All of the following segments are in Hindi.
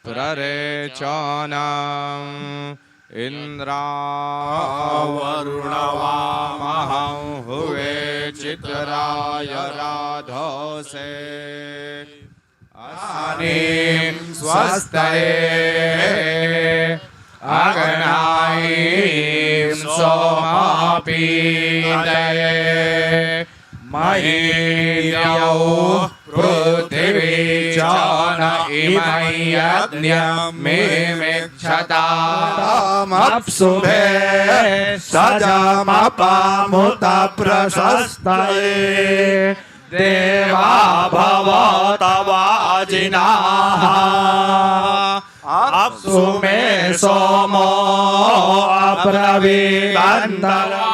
प्ररेचानाम् इंद्रावरुणवामहं हुवे चित्राय राधोसे असानीं स्वस्तये अग्नायीं सोमापीतये महीयौ पृथिवी चान इमै यज्ञमिक्षतामप्सुभे सजमपामुत प्रशस्तये देवा भवतवाजिनाः अप्सु मे सोमो अब्रवीदन्तरा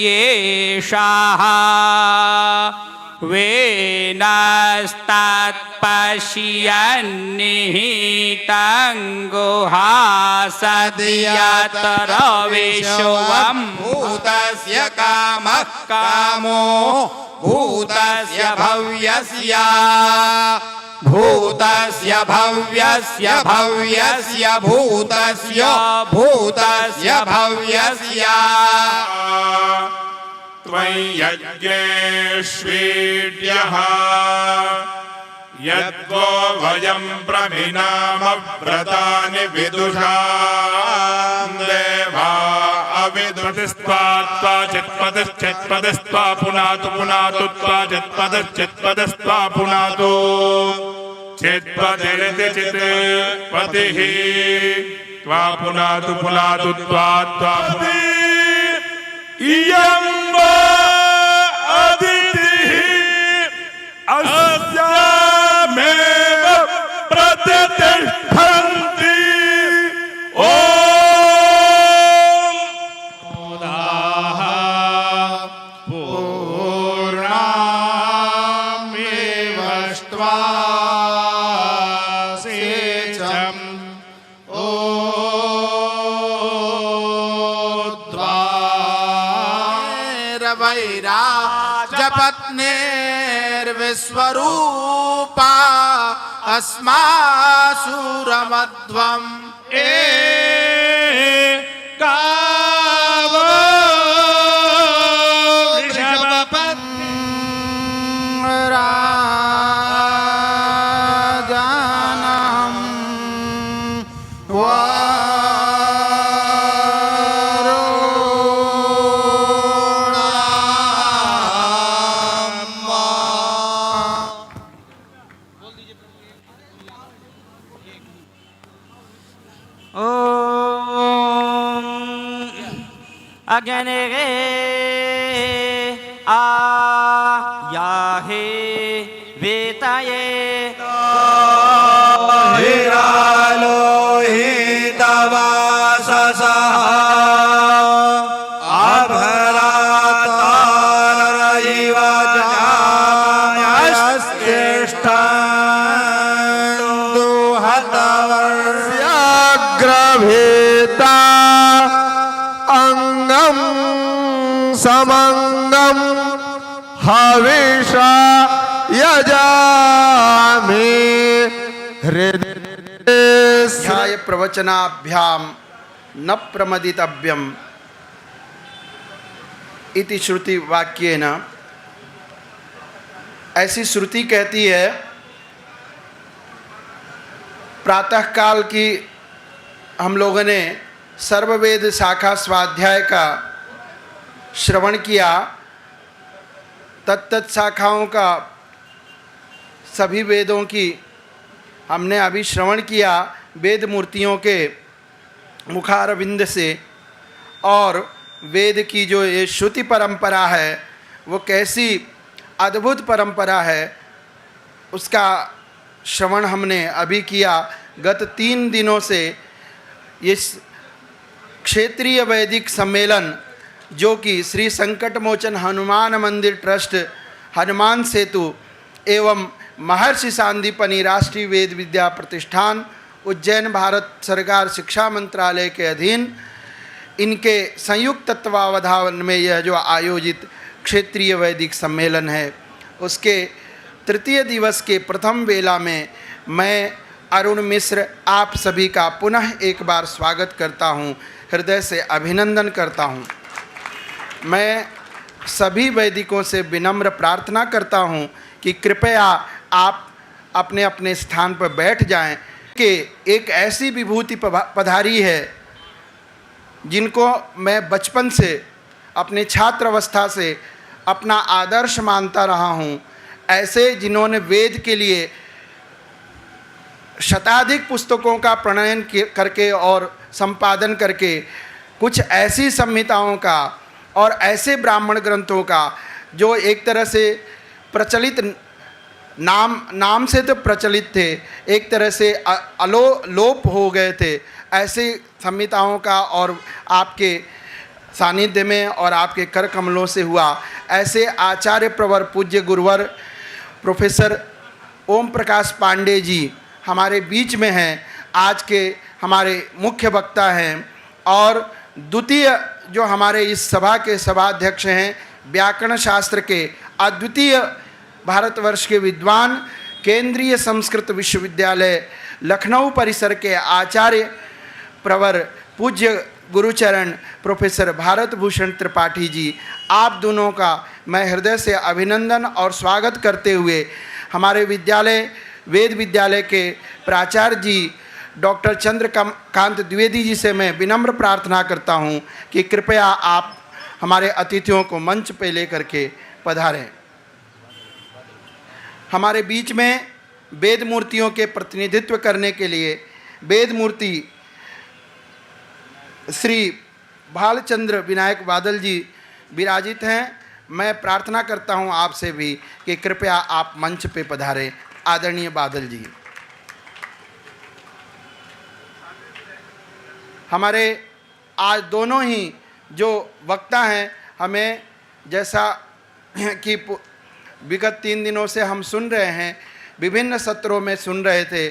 येषाः वेनस्तत्पश्यन्निहितं गुहासद्यतर विश्वं भूतस्य कामः कामो भूतस्य भव्यस्य भूतस्य भव्यस्य भव्यस्य भूतस्य भूतस्य भव्यस्य त्वयि यज्ञेष्वीड्यः यद्वो वयं प्रमिनामव्रतानि विदुषां देवा अविदुषिस्त्वा चित्पदश्चित्पदस्त्वा पुनातु पुनातु त्वा चित्पदश्चित्पदस्त्वा पुनातु चित्पतिरिति चित्पतिः त्वा पुनातु पुनातु त्वा इयं वा अदितिः अस्यामेव प्रतिष्ठन्ति ॐ पूर्णामेवष्ट्वा सेचम् वैराजपत्नेर्विश्वरूपा अस्मासुरमध्वम् गावो राजानम् अग्ने आयाहे वेतये हिरालोहितवाससः अभरातारयिव जायास्तिष्ठन्दुहतवर्ष्याग्रभेता अंगम समंगम हविषा यजामि हृदय प्रवचनाभ्याम न प्रमदितव्यम इति श्रुति वाक्येन। ऐसी श्रुति कहती है प्रातःकाल की हम लोगों ने सर्ववेद शाखा स्वाध्याय का श्रवण किया। तत्त शाखाओं का सभी वेदों की हमने अभी श्रवण किया वेद मूर्तियों के मुखारविंद से। और वेद की जो ये श्रुति परंपरा है वो कैसी अद्भुत परंपरा है, उसका श्रवण हमने अभी किया। गत 3 दिनों से इस क्षेत्रीय वैदिक सम्मेलन जो कि श्री संकट मोचन हनुमान मंदिर ट्रस्ट, हनुमान सेतु एवं महर्षि सांदीपनि राष्ट्रीय वेद विद्या प्रतिष्ठान, उज्जैन, भारत सरकार शिक्षा मंत्रालय के अधीन इनके संयुक्त तत्वावधान में यह जो आयोजित क्षेत्रीय वैदिक सम्मेलन है, उसके तृतीय दिवस के प्रथम वेला में मैं अरुण मिश्र आप सभी का पुनः एक बार स्वागत करता हूं, हृदय से अभिनंदन करता हूं। मैं सभी वैदिकों से विनम्र प्रार्थना करता हूं कि कृपया आप अपने अपने स्थान पर बैठ जाएं कि एक ऐसी विभूति पधारी है जिनको मैं बचपन से, अपने छात्रावस्था से अपना आदर्श मानता रहा हूं। ऐसे जिन्होंने वेद के लिए शताधिक पुस्तकों का प्रणयन करके और संपादन करके कुछ ऐसी संहिताओं का और ऐसे ब्राह्मण ग्रंथों का जो एक तरह से प्रचलित नाम से तो प्रचलित थे, एक तरह से लोप हो गए थे, ऐसे संहिताओं का और आपके सानिध्य में और आपके कर कमलों से हुआ ऐसे आचार्य प्रवर पूज्य गुरुवर प्रोफेसर ओम प्रकाश पांडे जी हमारे बीच में हैं। आज के हमारे मुख्य वक्ता हैं और द्वितीय जो हमारे इस सभा के सभाध्यक्ष हैं, व्याकरण शास्त्र के अद्वितीय भारतवर्ष के विद्वान, केंद्रीय संस्कृत विश्वविद्यालय लखनऊ परिसर के आचार्य प्रवर पूज्य गुरुचरण प्रोफेसर भारत भूषण त्रिपाठी जी, आप दोनों का मैं हृदय से अभिनंदन और स्वागत करते हुए हमारे विद्यालय वेद विद्यालय के प्राचार्य जी डॉक्टर चंद्रकांत द्विवेदी जी से मैं विनम्र प्रार्थना करता हूं कि कृपया आप हमारे अतिथियों को मंच पे लेकर के पधारें। हमारे बीच में वेद मूर्तियों के प्रतिनिधित्व करने के लिए वेद मूर्ति श्री भालचंद्र विनायक बादल जी विराजित हैं। मैं प्रार्थना करता हूं आपसे भी कि कृपया आप मंच पे पधारें। आदरणीय बादल जी, हमारे आज दोनों ही जो वक्ता हैं, हमें जैसा कि विगत 3 दिनों से हम सुन रहे हैं, विभिन्न सत्रों में सुन रहे थे,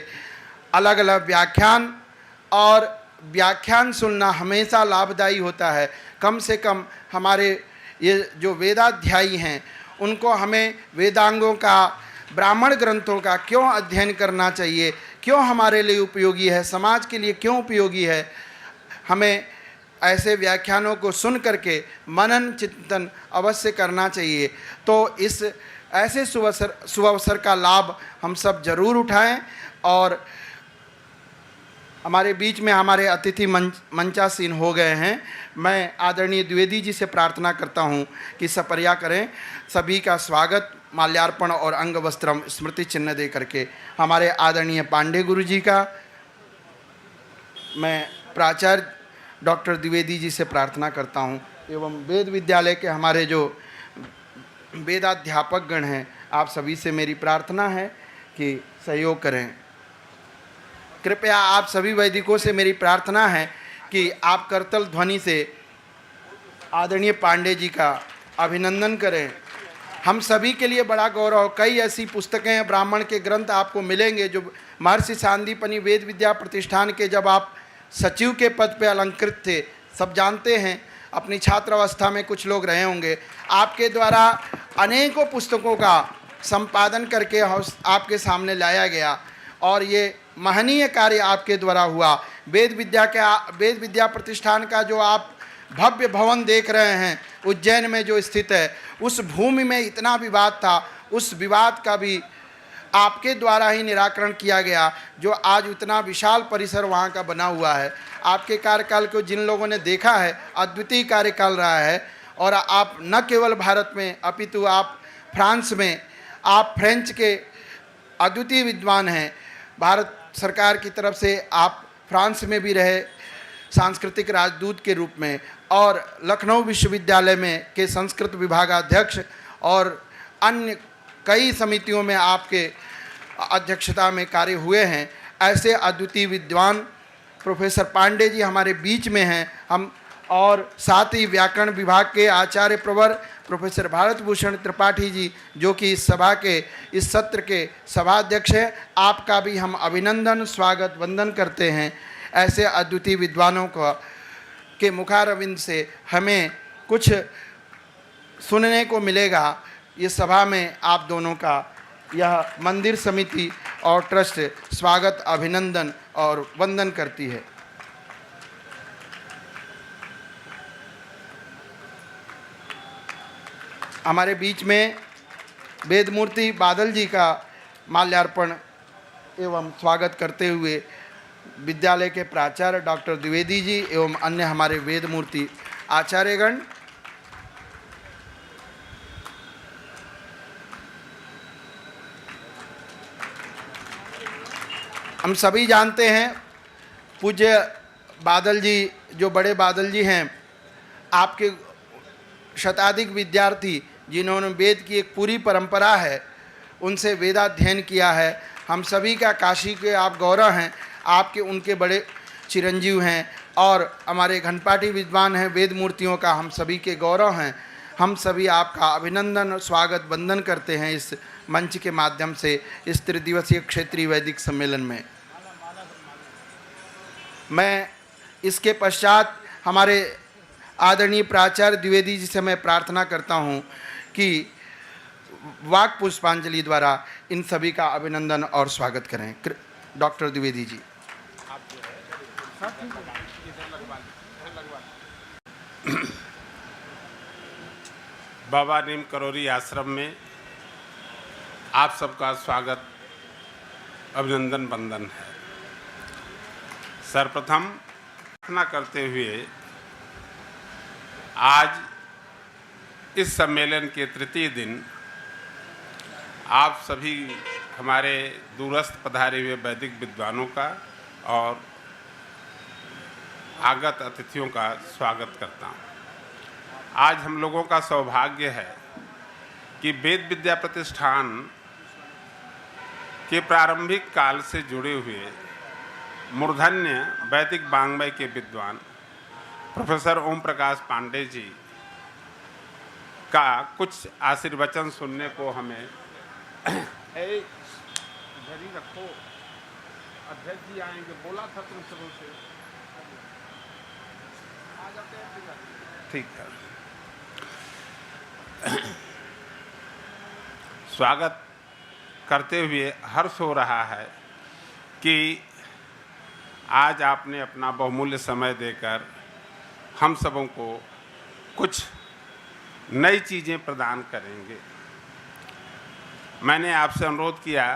अलग अलग व्याख्यान, और व्याख्यान सुनना हमेशा लाभदायी होता है। कम से कम हमारे ये जो वेदाध्यायी हैं उनको हमें वेदांगों का, ब्राह्मण ग्रंथों का क्यों अध्ययन करना चाहिए, क्यों हमारे लिए उपयोगी है, समाज के लिए क्यों उपयोगी है, हमें ऐसे व्याख्यानों को सुन करके मनन चिंतन अवश्य करना चाहिए। तो इस ऐसे सुअवसर का लाभ हम सब जरूर उठाएं। और हमारे बीच में हमारे अतिथि मंचासीन हो गए हैं। मैं आदरणीय द्विवेदी जी से प्रार्थना करता हूं कि सपर्या करें। सभी का स्वागत माल्यार्पण और अंग वस्त्रम स्मृति चिन्ह दे करके। हमारे आदरणीय पांडे गुरु जी का मैं प्राचार्य डॉक्टर द्विवेदी जी से प्रार्थना करता हूं, एवं वेद विद्यालय के हमारे जो वेदाध्यापक गण हैं, आप सभी से मेरी प्रार्थना है कि सहयोग करें। कृपया आप सभी वैदिकों से मेरी प्रार्थना है कि आप करतल ध्वनि से आदरणीय पांडे जी का अभिनंदन करें। हम सभी के लिए बड़ा गौरव, कई ऐसी पुस्तकें हैं, ब्राह्मण के ग्रंथ आपको मिलेंगे जो महर्षि सांदीपनि वेद विद्या प्रतिष्ठान के जब आप सचिव के पद पे अलंकृत थे, सब जानते हैं, अपनी छात्रावस्था में कुछ लोग रहे होंगे, आपके द्वारा अनेकों पुस्तकों का संपादन करके आपके सामने लाया गया और ये महनीय कार्य आपके द्वारा हुआ। वेद विद्या प्रतिष्ठान का जो आप भव्य भवन देख रहे हैं उज्जैन में जो स्थित है, उस भूमि में इतना विवाद था, उस विवाद का भी आपके द्वारा ही निराकरण किया गया, जो आज इतना विशाल परिसर वहाँ का बना हुआ है। आपके कार्यकाल को जिन लोगों ने देखा है, अद्वितीय कार्यकाल रहा है। और आप न केवल भारत में अपितु आप फ्रांस में, आप फ्रेंच के अद्वितीय विद्वान हैं। भारत सरकार की तरफ से आप फ्रांस में भी रहे, सांस्कृतिक राजदूत के रूप में और लखनऊ विश्वविद्यालय में के संस्कृत विभागाध्यक्ष और अन्य कई समितियों में आपके अध्यक्षता में कार्य हुए हैं, ऐसे अद्वितीय विद्वान प्रोफेसर पांडे जी हमारे बीच में हैं। हम और साथ ही व्याकरण विभाग के आचार्य प्रवर प्रोफेसर भारत भूषण त्रिपाठी जी, जो कि इस सभा के इस सत्र के सभाध्यक्ष हैं, आपका भी हम अभिनंदन स्वागत वंदन करते हैं। ऐसे अद्वितीय विद्वानों को के मुखारविंद से हमें कुछ सुनने को मिलेगा। इस सभा में आप दोनों का यह मंदिर समिति और ट्रस्ट स्वागत अभिनंदन और वंदन करती है। हमारे बीच में वेदमूर्ति बादल जी का माल्यार्पण एवं स्वागत करते हुए विद्यालय के प्राचार्य डॉक्टर द्विवेदी जी एवं अन्य हमारे वेदमूर्ति आचार्यगण। हम सभी जानते हैं पूज्य बादल जी, जो बड़े बादल जी हैं, आपके शताधिक विद्यार्थी जिन्होंने वेद की एक पूरी परंपरा है, उनसे वेदाध्ययन किया है। हम सभी का काशी के आप गौरव हैं, आपके उनके बड़े चिरंजीव हैं और हमारे घनपाटी विद्वान हैं, वेद मूर्तियों का हम सभी के गौरव हैं। हम सभी आपका अभिनंदन और स्वागत वंदन करते हैं इस मंच के माध्यम से इस त्रिदिवसीय क्षेत्रीय वैदिक सम्मेलन में। मैं इसके पश्चात हमारे आदरणीय प्राचार्य द्विवेदी जी से मैं प्रार्थना करता हूं कि वाक पुष्पांजलि द्वारा इन सभी का अभिनंदन और स्वागत करें। डॉक्टर द्विवेदी जी। बाबा नीम करोरी आश्रम में आप सबका स्वागत अभिनंदन वंदन है। सर्वप्रथम प्रार्थना करते हुए आज इस सम्मेलन के तृतीय दिन आप सभी हमारे दूरस्थ पधारे हुए वैदिक विद्वानों का और आगत अतिथियों का स्वागत करता हूँ। आज हम लोगों का सौभाग्य है कि वेद विद्या प्रतिष्ठान के प्रारंभिक काल से जुड़े हुए मूर्धन्य वैदिक वाङ्मय के विद्वान प्रोफेसर ओम प्रकाश पांडे जी का कुछ आशीर्वचन सुनने को हमें रखो। अध्यक्ष जी आएंगे, बोला था तुम सबों से, आ जाते हैं। ठीक है, स्वागत करते हुए हर्ष हो रहा है कि आज आपने अपना बहुमूल्य समय देकर हम सबों को कुछ नई चीज़ें प्रदान करेंगे। मैंने आपसे अनुरोध किया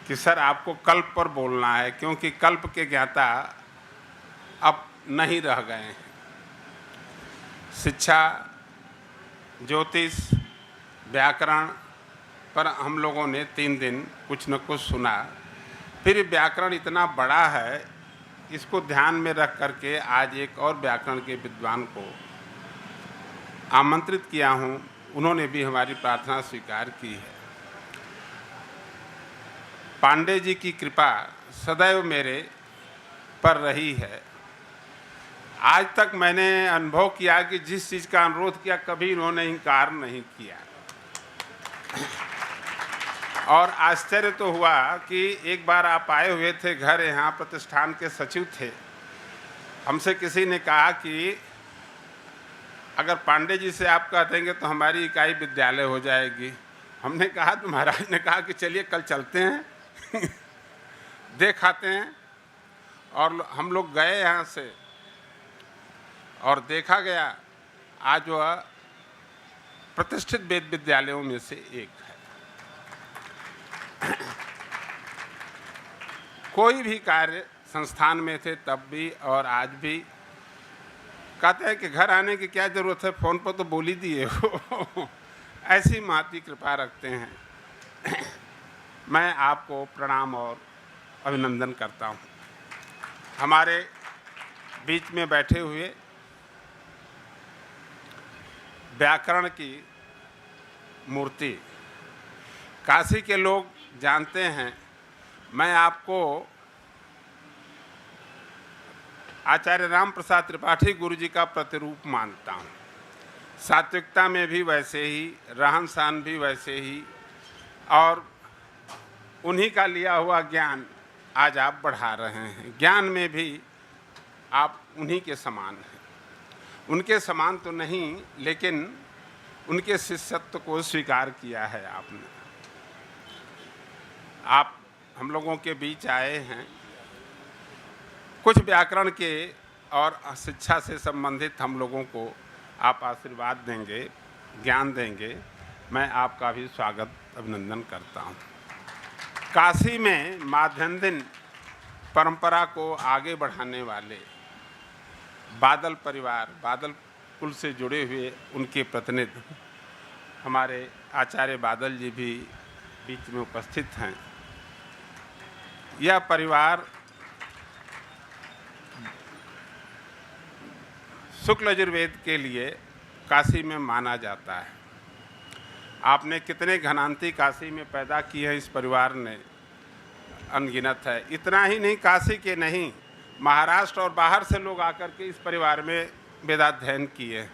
कि सर आपको कल्प पर बोलना है, क्योंकि कल्प के ज्ञाता अब नहीं रह गए हैं। शिक्षा, ज्योतिष, व्याकरण पर हम लोगों ने 3 दिन कुछ न कुछ सुना। फिर व्याकरण इतना बड़ा है, इसको ध्यान में रख करके आज एक और व्याकरण के विद्वान को आमंत्रित किया हूँ। उन्होंने भी हमारी प्रार्थना स्वीकार की है। पांडे जी की कृपा सदैव मेरे पर रही है। आज तक मैंने अनुभव किया कि जिस चीज़ का अनुरोध किया कभी इन्होंने इनकार नहीं किया। और आश्चर्य तो हुआ कि एक बार आप आए हुए थे घर, यहाँ प्रतिष्ठान के सचिव थे। हमसे किसी ने कहा कि अगर पांडे जी से आप कह देंगे तो हमारी इकाई विद्यालय हो जाएगी। हमने कहा तो महाराज ने कहा कि चलिए कल चलते हैं देख आते हैं। और हम लोग गए यहाँ से और देखा गया आज वह प्रतिष्ठित वेद विद्यालयों में से एक है। कोई भी कार्य संस्थान में थे तब भी और आज भी कहते हैं कि घर आने की क्या ज़रूरत है, फ़ोन पर तो बोल ही दिए हो। ऐसी महती कृपा रखते हैं। मैं आपको प्रणाम और अभिनंदन करता हूँ। हमारे बीच में बैठे हुए व्याकरण की मूर्ति। काशी के लोग जानते हैं, मैं आपको आचार्य राम प्रसाद त्रिपाठी गुरु जी का प्रतिरूप मानता हूँ। सात्विकता में भी वैसे ही, रहन सहन भी वैसे ही, और उन्हीं का लिया हुआ ज्ञान आज आप बढ़ा रहे हैं। ज्ञान में भी आप उन्हीं के समान हैं। उनके समान तो नहीं, लेकिन उनके शिष्यत्व को स्वीकार किया है आपने। आप हम लोगों के बीच आए हैं, कुछ व्याकरण के और शिक्षा से संबंधित हम लोगों को आप आशीर्वाद देंगे, ज्ञान देंगे। मैं आपका भी स्वागत अभिनंदन करता हूँ। काशी में माध्यान्ह परंपरा को आगे बढ़ाने वाले बादल परिवार, बादल कुल से जुड़े हुए उनके प्रतिनिधि हमारे आचार्य बादल जी भी बीच में उपस्थित हैं। यह परिवार शुक्ल यजुर्वेद के लिए काशी में माना जाता है। आपने कितने घनांती काशी में पैदा किए हैं, इस परिवार ने अनगिनत है। इतना ही नहीं, काशी के नहीं, महाराष्ट्र और बाहर से लोग आकर के इस परिवार में वेदाध्ययन किए हैं।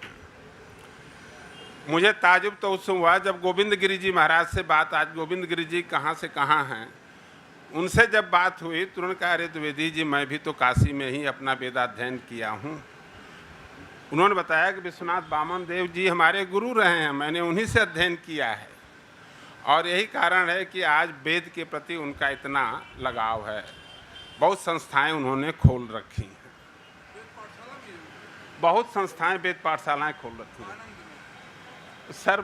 मुझे ताजुब तो उससे हुआ जब गोविंद गिरी जी महाराज से बात, आज गोविंद गिरी जी कहाँ से कहाँ हैं, उनसे जब बात हुई तुरंत कहा, अरे द्विवेदी जी मैं भी तो काशी में ही अपना वेदाध्ययन किया हूँ। उन्होंने बताया कि विश्वनाथ वामन देव जी हमारे गुरु रहे हैं, मैंने उन्हीं से अध्ययन किया है, और यही कारण है कि आज वेद के प्रति उनका इतना लगाव है। बहुत संस्थाएं उन्होंने खोल रखी हैं, बहुत संस्थाएं वेद पाठशालाएं खोल रखी हैं। सर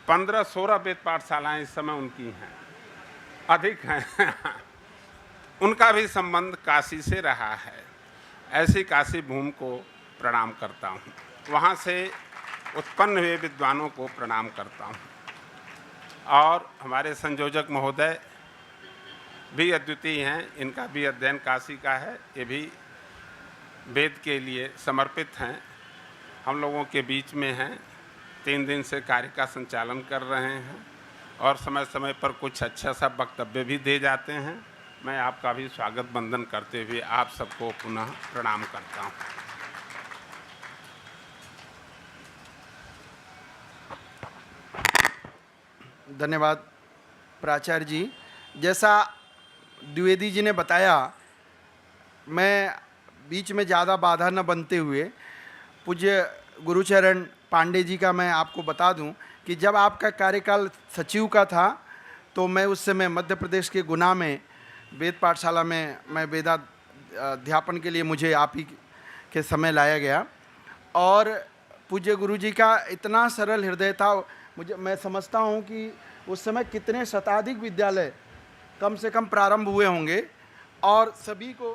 15-16 वेद पाठशालाएं इस समय उनकी हैं, अधिक हैं। उनका भी संबंध काशी से रहा है। ऐसी काशी भूमि को प्रणाम करता हूँ, वहाँ से उत्पन्न हुए विद्वानों को प्रणाम करता हूँ। और हमारे संयोजक महोदय भी अद्वितीय हैं, इनका भी अध्ययन काशी का है, ये भी वेद के लिए समर्पित हैं, हम लोगों के बीच में हैं। 3 दिन से कार्य का संचालन कर रहे हैं और समय समय पर कुछ अच्छा सा वक्तव्य भी दे जाते हैं। मैं आपका भी स्वागत वंदन करते हुए आप सबको पुनः प्रणाम करता हूँ। धन्यवाद प्राचार्य जी। जैसा द्विवेदी जी ने बताया, मैं बीच में ज़्यादा बाधा न बनते हुए पूज्य गुरुचरण पांडे जी का मैं आपको बता दूं कि जब आपका कार्यकाल सचिव का था तो मैं उस समय मध्य प्रदेश के गुना में वेद पाठशाला में मैं वेदाध्यापन के लिए मुझे आप ही के समय लाया गया, और पूज्य गुरु जी का इतना सरल हृदय था। मैं समझता हूँ कि उस समय कितने शताधिक विद्यालय कम से कम प्रारंभ हुए होंगे, और सभी को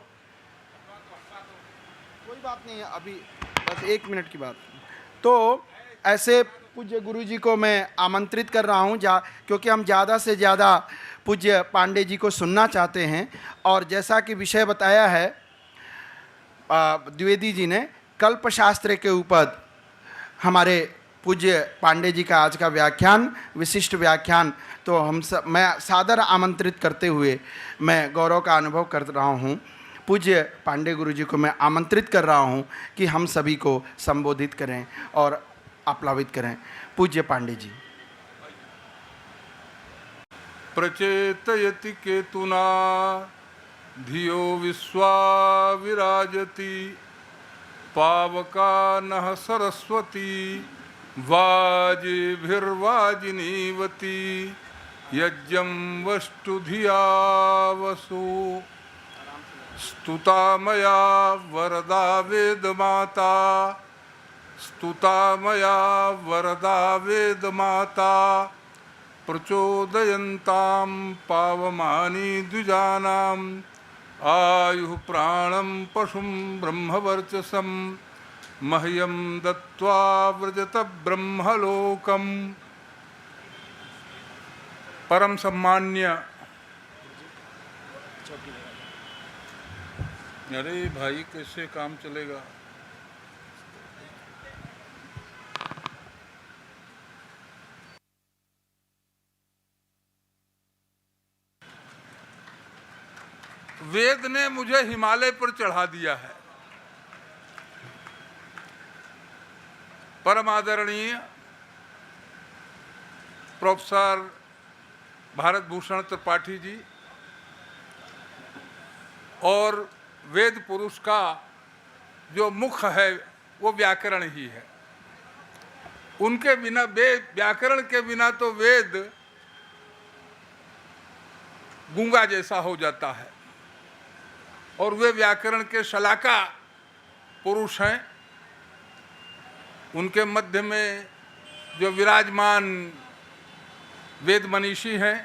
कोई बात नहीं है, अभी बस 1 मिनट की बात। तो ऐसे पूज्य गुरु जी को मैं आमंत्रित कर रहा हूँ, क्योंकि हम ज़्यादा से ज़्यादा पूज्य पांडे जी को सुनना चाहते हैं। और जैसा कि विषय बताया है द्विवेदी जी ने, कल्पशास्त्र के ऊपर हमारे पूज्य पांडे जी का आज का व्याख्यान, विशिष्ट व्याख्यान, तो मैं सादर आमंत्रित करते हुए मैं गौरव का अनुभव कर रहा हूँ। पूज्य पांडे गुरु जी को मैं आमंत्रित कर रहा हूँ कि हम सभी को संबोधित करें और आप्लावित करें। पूज्य पांडे जी। प्रचेतयति केतुना धियो विश्वा विराजति पावका नः सरस्वती वाजिभिर्वाजिनीवती यज्ञं वस्तु धिया वसु स्तुता मया वरदा वेदमाता स्तुता मया वरदा वेदमाता प्रचोदयन्तां पावमानी द्विजानाम् आयुः प्राणं पशुं ब्रह्मवर्चसं मह्यं दत्त्वा व्रजत ब्रह्मलोकम्। परम सम्मान्य अरे भाई कैसे काम चलेगा? वेद ने मुझे हिमालय पर चढ़ा दिया है। परम आदरणीय प्रोफेसर भारत भूषण त्रिपाठी जी और वेद पुरुष का जो मुख है वो व्याकरण ही है। उनके बिना व्याकरण के बिना तो वेद गूंगा जैसा हो जाता है और वे व्याकरण के शलाका पुरुष हैं। उनके मध्य में जो विराजमान वेद मनीषी हैं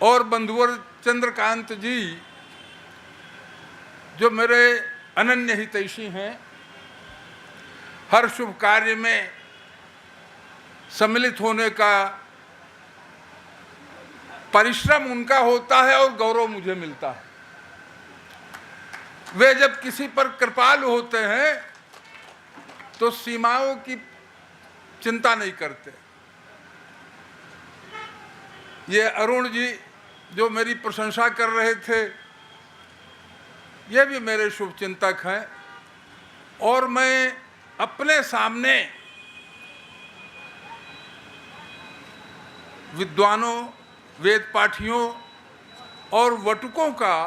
और बंधुवर चंद्रकांत जी जो मेरे अनन्य हितैषी हैं, हर शुभ कार्य में सम्मिलित होने का परिश्रम उनका होता है और गौरव मुझे मिलता है। वे जब किसी पर कृपालु होते हैं तो सीमाओं की चिंता नहीं करते। ये अरुण जी जो मेरी प्रशंसा कर रहे थे, ये भी मेरे शुभ चिंतक हैं और मैं अपने सामने विद्वानों, वेद पाठियों और वटुकों का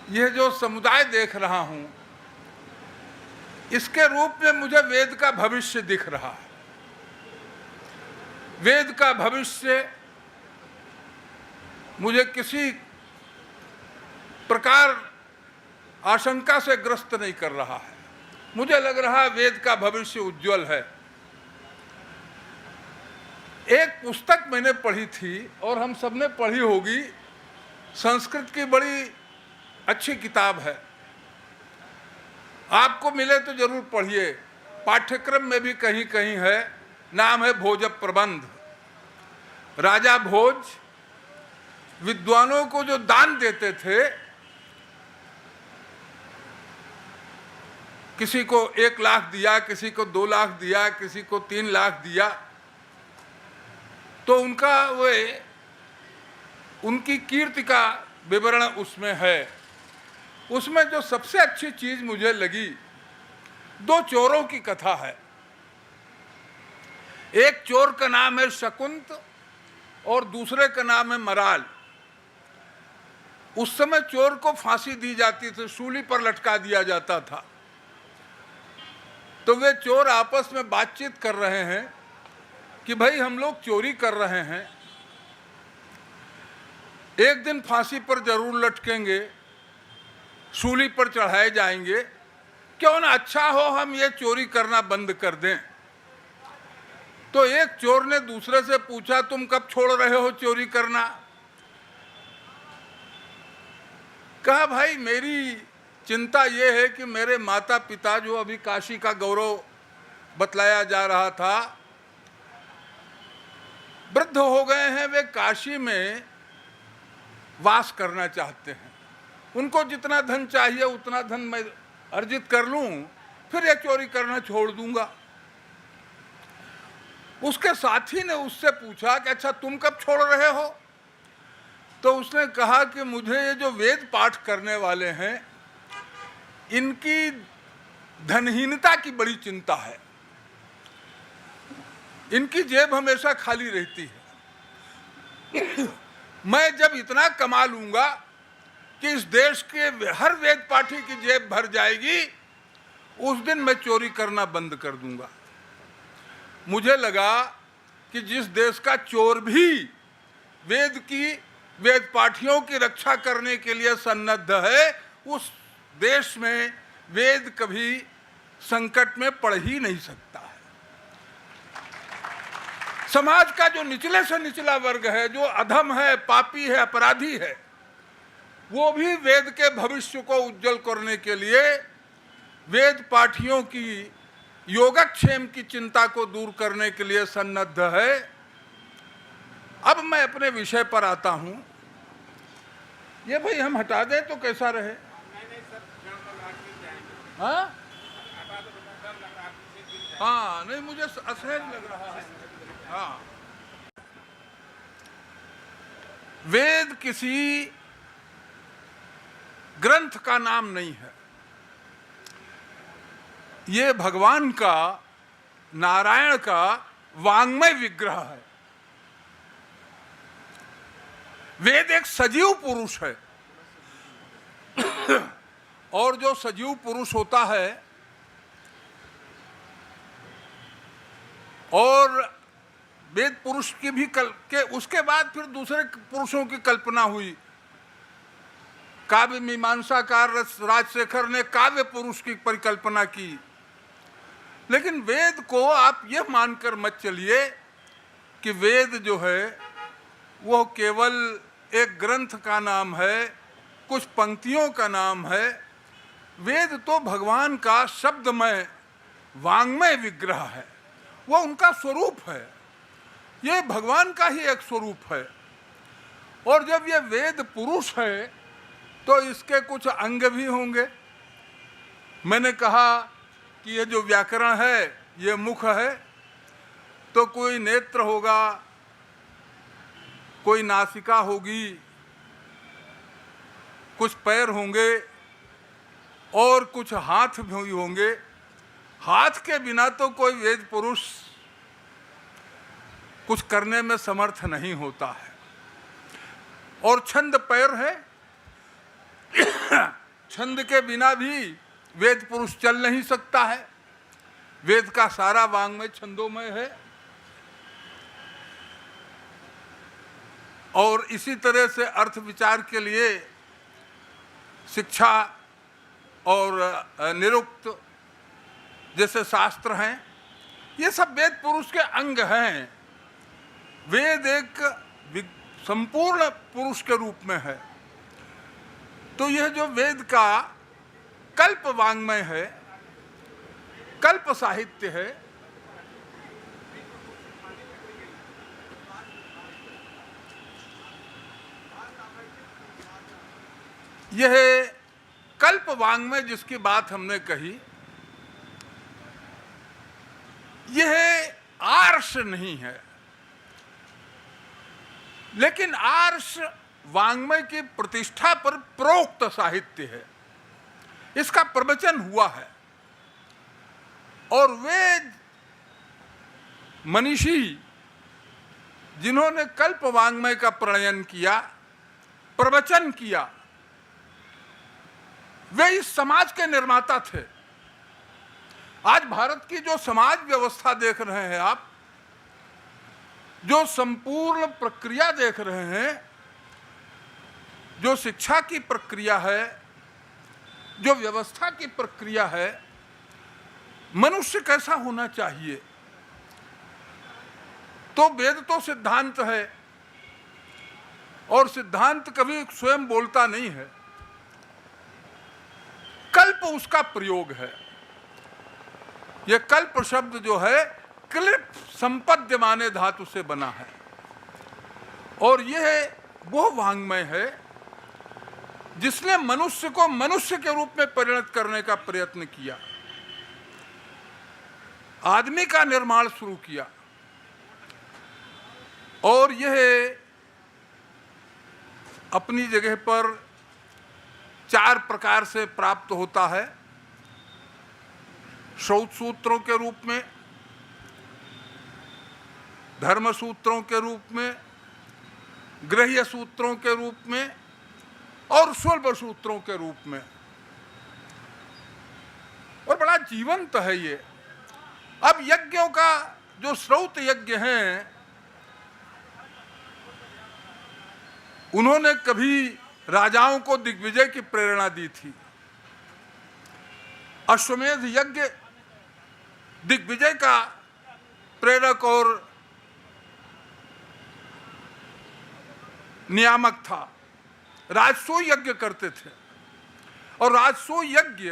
यह जो समुदाय देख रहा हूं, इसके रूप में मुझे वेद का भविष्य दिख रहा है। वेद का भविष्य मुझे किसी प्रकार आशंका से ग्रस्त नहीं कर रहा है। मुझे लग रहा है वेद का भविष्य उज्जवल है। एक पुस्तक मैंने पढ़ी थी और हम सबने पढ़ी होगी, संस्कृत की बड़ी अच्छी किताब है, आपको मिले तो जरूर पढ़िए, पाठ्यक्रम में भी कहीं कहीं है। नाम है भोज प्रबंध। राजा भोज विद्वानों को जो दान देते थे, किसी को 1 लाख दिया, किसी को 2 लाख दिया, किसी को 3 लाख दिया, तो उनकी कीर्ति का विवरण उसमें है। उसमें जो सबसे अच्छी चीज मुझे लगी, 2 चोरों की कथा है। एक चोर का नाम है शकुंत और दूसरे का नाम है मराल। उस समय चोर को फांसी दी जाती थी, सूली पर लटका दिया जाता था। तो वे चोर आपस में बातचीत कर रहे हैं कि भाई हम लोग चोरी कर रहे हैं, एक दिन फांसी पर जरूर लटकेंगे, सूली पर चढ़ाए जाएंगे, क्यों ना अच्छा हो हम ये चोरी करना बंद कर दें। तो एक चोर ने दूसरे से पूछा, तुम कब छोड़ रहे हो चोरी करना? कहा भाई मेरी चिंता ये है कि मेरे माता पिता जो अभी काशी का गौरव बतलाया जा रहा था, वृद्ध हो गए हैं, वे काशी में वास करना चाहते हैं। उनको जितना धन चाहिए उतना धन मैं अर्जित कर लूं, फिर ये चोरी करना छोड़ दूंगा। उसके साथी ने उससे पूछा कि अच्छा तुम कब छोड़ रहे हो? तो उसने कहा कि मुझे ये जो वेद पाठ करने वाले हैं, इनकी धनहीनता की बड़ी चिंता है। इनकी जेब हमेशा खाली रहती है। मैं जब इतना कमा लूंगा कि इस देश के हर वेद पाठी की जेब भर जाएगी, उस दिन मैं चोरी करना बंद कर दूंगा। मुझे लगा कि जिस देश का चोर भी वेद पाठियों की रक्षा करने के लिए सन्नद्ध है, उस देश में वेद कभी संकट में पड़ ही नहीं सकता है। समाज का जो निचले से निचला वर्ग है, जो अधम है, पापी है, अपराधी है, वो भी वेद के भविष्य को उज्जवल करने के लिए वेद पाठियों की योगक्षेम की चिंता को दूर करने के लिए सन्नद्ध है। अब मैं अपने विषय पर आता हूं। ये भाई हम हटा दें तो कैसा रहे? हाँ हाँ, नहीं मुझे असहज लग रहा है। हाँ, वेद किसी ग्रंथ का नाम नहीं है, ये भगवान का, नारायण का वांग्मय विग्रह है। वेद एक सजीव पुरुष है, और जो सजीव पुरुष होता है और वेद पुरुष की भी उसके बाद फिर दूसरे पुरुषों की कल्पना हुई। काव्य मीमांसाकार राजशेखर ने काव्य पुरुष की परिकल्पना की, लेकिन वेद को आप यह मानकर मत चलिए कि वेद जो है वो केवल एक ग्रंथ का नाम है, कुछ पंक्तियों का नाम है। वेद तो भगवान का शब्दमय वांग्मय विग्रह है, वो उनका स्वरूप है, ये भगवान का ही एक स्वरूप है। और जब ये वेद पुरुष है तो इसके कुछ अंग भी होंगे। मैंने कहा कि ये जो व्याकरण है ये मुख है, तो कोई नेत्र होगा, कोई नासिका होगी, कुछ पैर होंगे और कुछ हाथ भी होंगे। हाथ के बिना तो कोई वेद पुरुष कुछ करने में समर्थ नहीं होता है। और छंद पैर है, छंद के बिना भी वेद पुरुष चल नहीं सकता है। वेद का सारा वांग्मय छंदोमय है। और इसी तरह से अर्थ विचार के लिए शिक्षा और निरुक्त जैसे शास्त्र हैं, ये सब वेद पुरुष के अंग हैं। वेद एक संपूर्ण पुरुष के रूप में है। तो यह जो वेद का कल्प वांग्मय है, कल्प साहित्य है, यह कल्प वांग्मय जिसकी बात हमने कही, यह आर्ष नहीं है, लेकिन आर्ष वांग्मय की प्रतिष्ठा पर प्रोक्त साहित्य है। इसका प्रवचन हुआ है और वे मनीषी जिन्होंने कल्प वांग्मय का प्रणयन किया, प्रवचन किया, वे इस समाज के निर्माता थे। आज भारत की जो समाज व्यवस्था देख रहे हैं आप, जो संपूर्ण प्रक्रिया देख रहे हैं, जो शिक्षा की प्रक्रिया है, जो व्यवस्था की प्रक्रिया है, मनुष्य कैसा होना चाहिए, तो वेद तो सिद्धांत है और सिद्धांत कभी स्वयं बोलता नहीं है, कल्प उसका प्रयोग है। यह कल्प शब्द जो है क्लिप संपद्यमाने धातु से बना है और यह वो वांग्मय है जिसने मनुष्य को मनुष्य के रूप में परिणत करने का प्रयत्न किया, आदमी का निर्माण शुरू किया। और यह अपनी जगह पर 4 प्रकार से प्राप्त होता है। श्रौत सूत्रों के रूप में, धर्म सूत्रों के रूप में, गृह्य सूत्रों के रूप में और स्वल्प सूत्रों के रूप में। और बड़ा जीवंत है ये। अब यज्ञों का जो श्रौत यज्ञ हैं, उन्होंने कभी राजाओं को दिग्विजय की प्रेरणा दी थी। अश्वमेध यज्ञ दिग्विजय का प्रेरक और नियामक था। राजसू यज्ञ करते थे और राजसू यज्ञ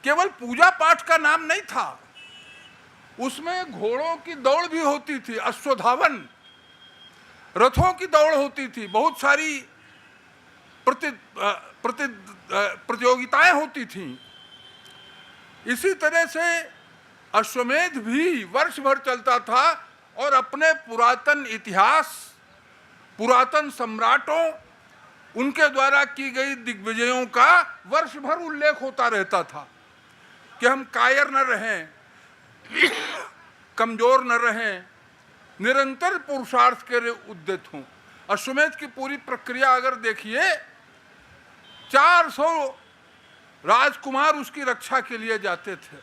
केवल पूजा पाठ का नाम नहीं था, उसमें घोड़ों की दौड़ भी होती थी, अश्वधावन, रथों की दौड़ होती थी, बहुत सारी प्रतियोगिताएं होती थीं। इसी तरह से अश्वमेध भी वर्ष भर चलता था और अपने पुरातन इतिहास, पुरातन सम्राटों, उनके द्वारा की गई दिग्विजयों का वर्ष भर उल्लेख होता रहता था कि हम कायर न रहें, कमजोर न रहें, निरंतर पुरुषार्थ के लिए उद्यत हों। अश्वमेध की पूरी प्रक्रिया अगर देखिए, 400 राजकुमार उसकी रक्षा के लिए जाते थे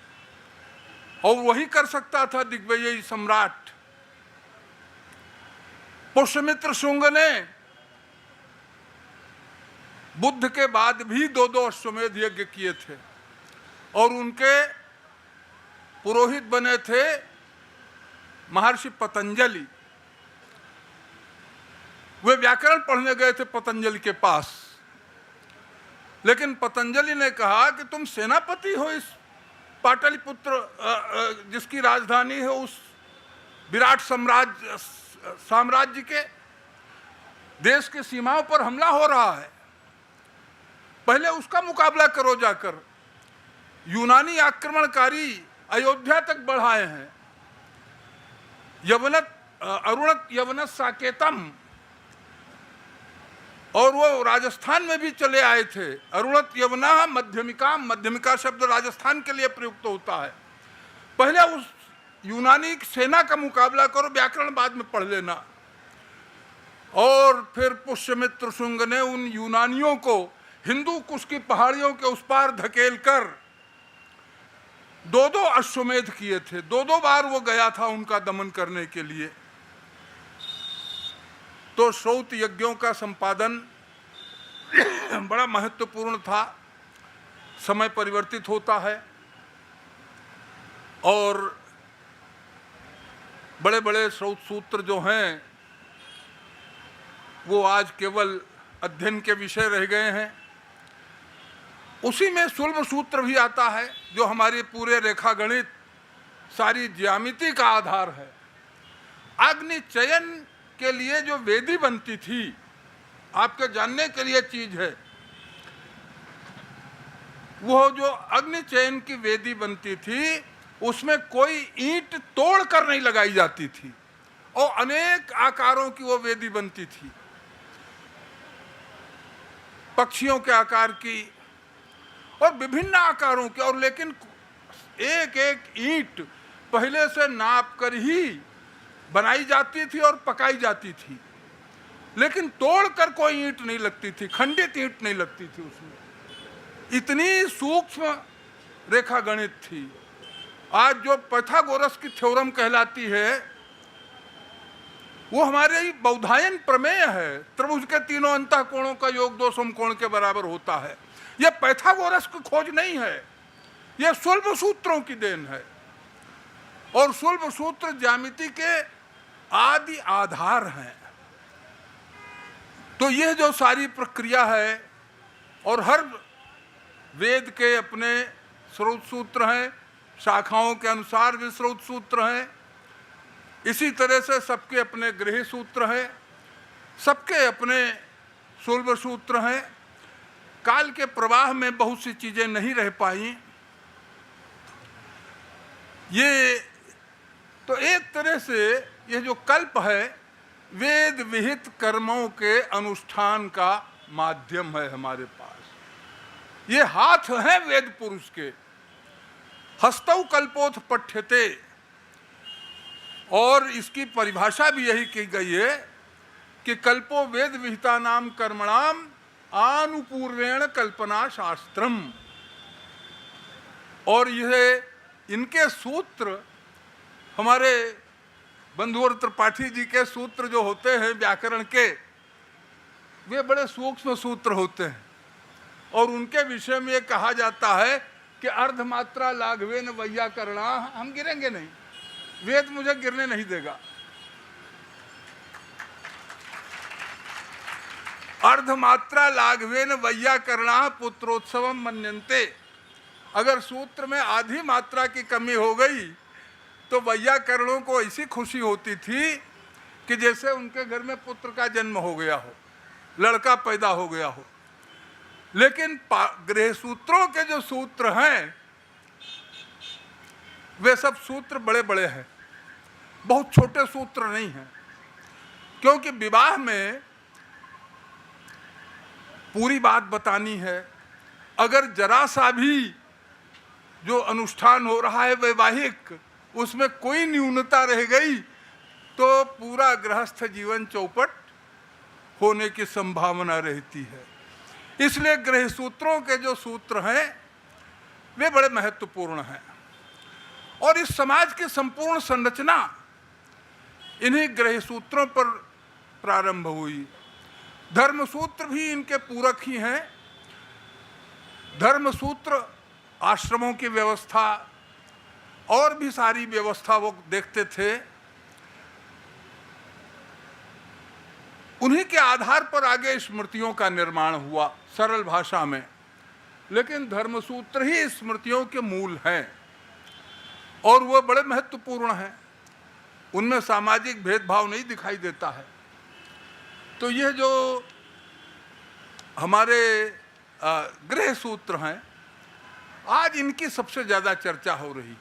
और वही कर सकता था दिग्विजयी सम्राट। पुष्यमित्र शुंग ने बुद्ध के बाद भी 2-2 अश्वमेध यज्ञ किए थे और उनके पुरोहित बने थे महर्षि पतंजलि। वे व्याकरण पढ़ने गए थे पतंजलि के पास, लेकिन पतंजलि ने कहा कि तुम सेनापति हो इस पाटलिपुत्र जिसकी राजधानी है उस विराट साम्राज्य के, देश के सीमाओं पर हमला हो रहा है, पहले उसका मुकाबला करो जाकर। यूनानी आक्रमणकारी अयोध्या तक बढ़ाए हैं। अरुणत यवनत साकेतम, और वो राजस्थान में भी चले आए थे। अरुणत यवना मध्यमिका, मध्यमिका शब्द राजस्थान के लिए प्रयुक्त होता है। पहले उस यूनानी सेना का मुकाबला करो, व्याकरण बाद में पढ़ लेना। और फिर पुष्यमित्र शुंग ने उन यूनानियों को हिंदू कुश की पहाड़ियों के उस पार धकेल कर 2-2 अश्वमेध किए थे। 2-2 बार वो गया था उनका दमन करने के लिए। तो श्रौत यज्ञों का संपादन बड़ा महत्वपूर्ण था। समय परिवर्तित होता है और बड़े बड़े श्रौत सूत्र जो हैं वो आज केवल अध्ययन के विषय रह गए हैं। उसी में सुलभ सूत्र भी आता है जो हमारे पूरे रेखा गणित, सारी ज्यामिति का आधार है। अग्नि चयन के लिए जो वेदी बनती थी, आपके जानने के लिए चीज है, वो जो अग्नि चयन की वेदी बनती थी उसमें कोई ईंट तोड़ कर नहीं लगाई जाती थी और अनेक आकारों की वो वेदी बनती थी, पक्षियों के आकार की और विभिन्न आकारों की। और लेकिन एक एक ईंट पहले से नाप कर ही बनाई जाती थी और पकाई जाती थी, लेकिन तोड़ कर कोई ईंट नहीं लगती थी, खंडित ईंट नहीं लगती थी उसमें। इतनी सूक्ष्म रेखा गणित थी। आज जो पाइथागोरस की थ्योरम कहलाती है वो हमारे ही बौधायन प्रमेय है। त्रिभुज के तीनों अंतःकोणों का योग 2 समकोण के बराबर होता है। यह पाइथागोरस की खोज नहीं है, यह सुलभ सूत्रों की देन है। और सुलभ सूत्र ज्यामिति के आदि आधार हैं। तो यह जो सारी प्रक्रिया है, और हर वेद के अपने स्रोत सूत्र हैं, शाखाओं के अनुसार भी स्रोत सूत्र हैं। इसी तरह से सबके अपने गृह सूत्र हैं, सबके अपने सुलभ सूत्र हैं। काल के प्रवाह में बहुत सी चीजें नहीं रह पाई। ये तो एक तरह से यह जो कल्प है वेद विहित कर्मों के अनुष्ठान का माध्यम है हमारे पास। ये हाथ हैं वेद पुरुष के। हस्तौ कल्पोथ पठ्यते, और इसकी परिभाषा भी यही की गई है कि कल्पो वेद विहिता नाम कर्मणाम आनुपूर्वेण कल्पना शास्त्रम। और यह इनके सूत्र, हमारे बंधुवर त्रिपाठी जी के सूत्र जो होते हैं व्याकरण के, वे बड़े सूक्ष्म सूत्र होते हैं। और उनके विषय में ये कहा जाता है कि अर्धमात्रा लाघवेन वैयाकरणा, हम गिरेंगे नहीं, वेद मुझे गिरने नहीं देगा। अर्धमात्रा लाघवेन वैयाकरणा पुत्रोत्सवम मन्यन्ते। अगर सूत्र में आधी मात्रा की कमी हो गई तो वैयाकरणों को ऐसी खुशी होती थी कि जैसे उनके घर में पुत्र का जन्म हो गया हो, लड़का पैदा हो गया हो। लेकिन गृह सूत्रों के जो सूत्र हैं वे सब सूत्र बड़े बड़े हैं, बहुत छोटे सूत्र नहीं हैं। क्योंकि विवाह में पूरी बात बतानी है। अगर जरा सा भी जो अनुष्ठान हो रहा है वैवाहिक, उसमें कोई न्यूनता रह गई तो पूरा गृहस्थ जीवन चौपट होने की संभावना रहती है। इसलिए गृह सूत्रों के जो सूत्र हैं वे बड़े महत्वपूर्ण हैं और इस समाज की संपूर्ण संरचना इन्हीं गृह सूत्रों पर प्रारंभ हुई। धर्म सूत्र भी इनके पूरक ही हैं। धर्म सूत्र आश्रमों की व्यवस्था और भी सारी व्यवस्था वो देखते थे। उन्हीं के आधार पर आगे स्मृतियों का निर्माण हुआ सरल भाषा में। लेकिन धर्मसूत्र ही स्मृतियों के मूल हैं और वो बड़े महत्वपूर्ण हैं। उनमें सामाजिक भेदभाव नहीं दिखाई देता है। तो यह जो हमारे गृह सूत्र हैं, आज इनकी सबसे ज़्यादा चर्चा हो रही है।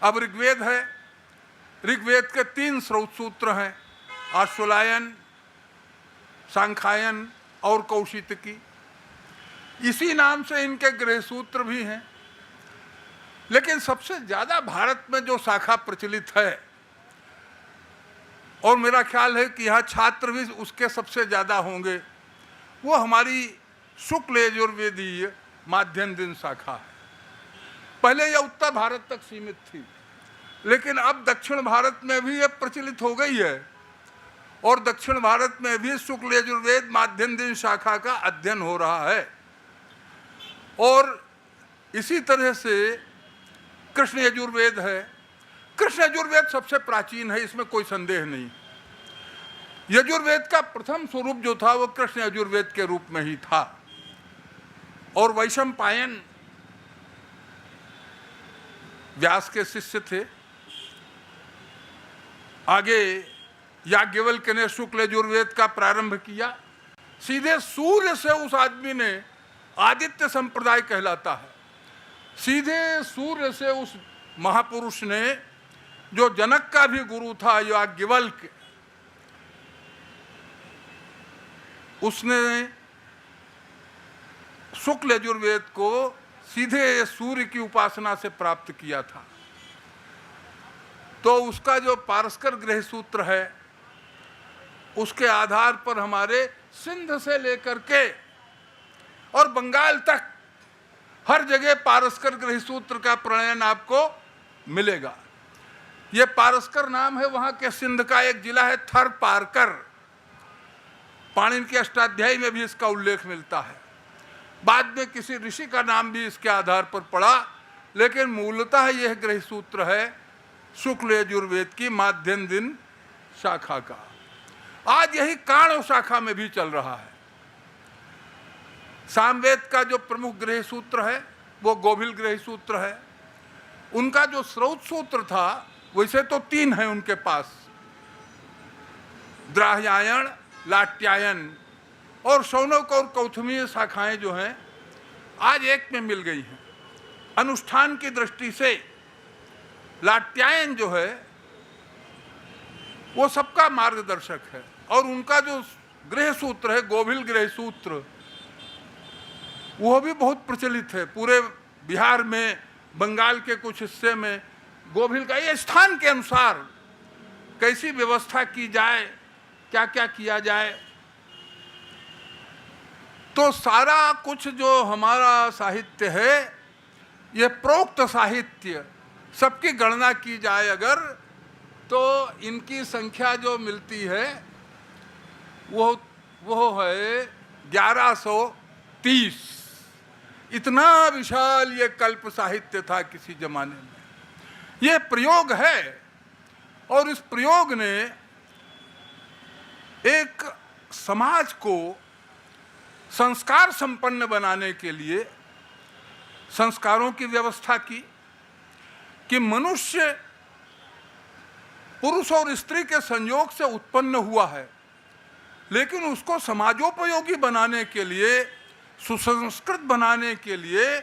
अब ऋग्वेद है, ऋग्वेद के 3 स्रोत सूत्र हैं, आश्वलायन, सांख्यायन और कौशितकी। इसी नाम से इनके गृह सूत्र भी हैं। लेकिन सबसे ज़्यादा भारत में जो शाखा प्रचलित है, और मेरा ख्याल है कि यहाँ छात्र भी उसके सबसे ज़्यादा होंगे, वो हमारी शुक्ल यजुर्वेदीय माध्यम दिन शाखा है। पहले यह उत्तर भारत तक सीमित थी, लेकिन अब दक्षिण भारत में भी यह प्रचलित हो गई है और दक्षिण भारत में भी शुक्ल यजुर्वेद माध्यम दिन शाखा का अध्ययन हो रहा है। और इसी तरह से कृष्ण यजुर्वेद है। कृष्ण यजुर्वेद सबसे प्राचीन है, इसमें कोई संदेह नहीं। यजुर्वेद का प्रथम स्वरूप जो था वो कृष्ण यजुर्वेद के रूप में ही था। और वैशंपायन व्यास के शिष्य थे। आगे याज्ञवल्क्य ने शुक्ल यजुर्वेद का प्रारंभ किया। सीधे सूर्य से उस आदमी ने, आदित्य संप्रदाय कहलाता है, सीधे सूर्य से उस महापुरुष ने, जो जनक का भी गुरु था याज्ञवल्क्य, उसने शुक्ल यजुर्वेद को सीधे सूर्य की उपासना से प्राप्त किया था। तो उसका जो पारस्कर गृह सूत्र है, उसके आधार पर हमारे सिंध से लेकर के और बंगाल तक हर जगह पारस्कर गृह सूत्र का प्रणयन आपको मिलेगा। ये पारस्कर नाम है वहाँ के सिंध का एक जिला है थर पारकर। पाणिनि के अष्टाध्यायी में भी इसका उल्लेख मिलता है। बाद में किसी ऋषि का नाम भी इसके आधार पर पड़ा, लेकिन मूलतः यह गृह सूत्र है शुक्ल यजुर्वेद की माध्यम दिन शाखा का। आज यही काण्व शाखा में भी चल रहा है। सामवेद का जो प्रमुख गृह सूत्र है वो गोभिल गृह सूत्र है। उनका जो स्रोत सूत्र था, वैसे तो 3 है उनके पास, द्राह्यायण, लाट्यायन और शौनक और कौथमीय शाखाएं जो हैं आज एक में मिल गई हैं। अनुष्ठान की दृष्टि से लाट्यायन जो है वो सबका मार्गदर्शक है और उनका जो गृह सूत्र है गोभिल गृह सूत्र, वो भी बहुत प्रचलित है। पूरे बिहार में, बंगाल के कुछ हिस्से में गोभिल का, ये स्थान के अनुसार कैसी व्यवस्था की जाए, क्या क्या किया जाए, तो सारा कुछ जो हमारा साहित्य है, ये प्रोक्त साहित्य, सबकी गणना की जाए अगर, तो इनकी संख्या जो मिलती है वो है 1130। इतना विशाल ये कल्प साहित्य था किसी जमाने में। ये प्रयोग है और इस प्रयोग ने एक समाज को संस्कार संपन्न बनाने के लिए संस्कारों की व्यवस्था की कि मनुष्य पुरुष और स्त्री के संयोग से उत्पन्न हुआ है, लेकिन उसको समाजोपयोगी बनाने के लिए सुसंस्कृत बनाने के लिए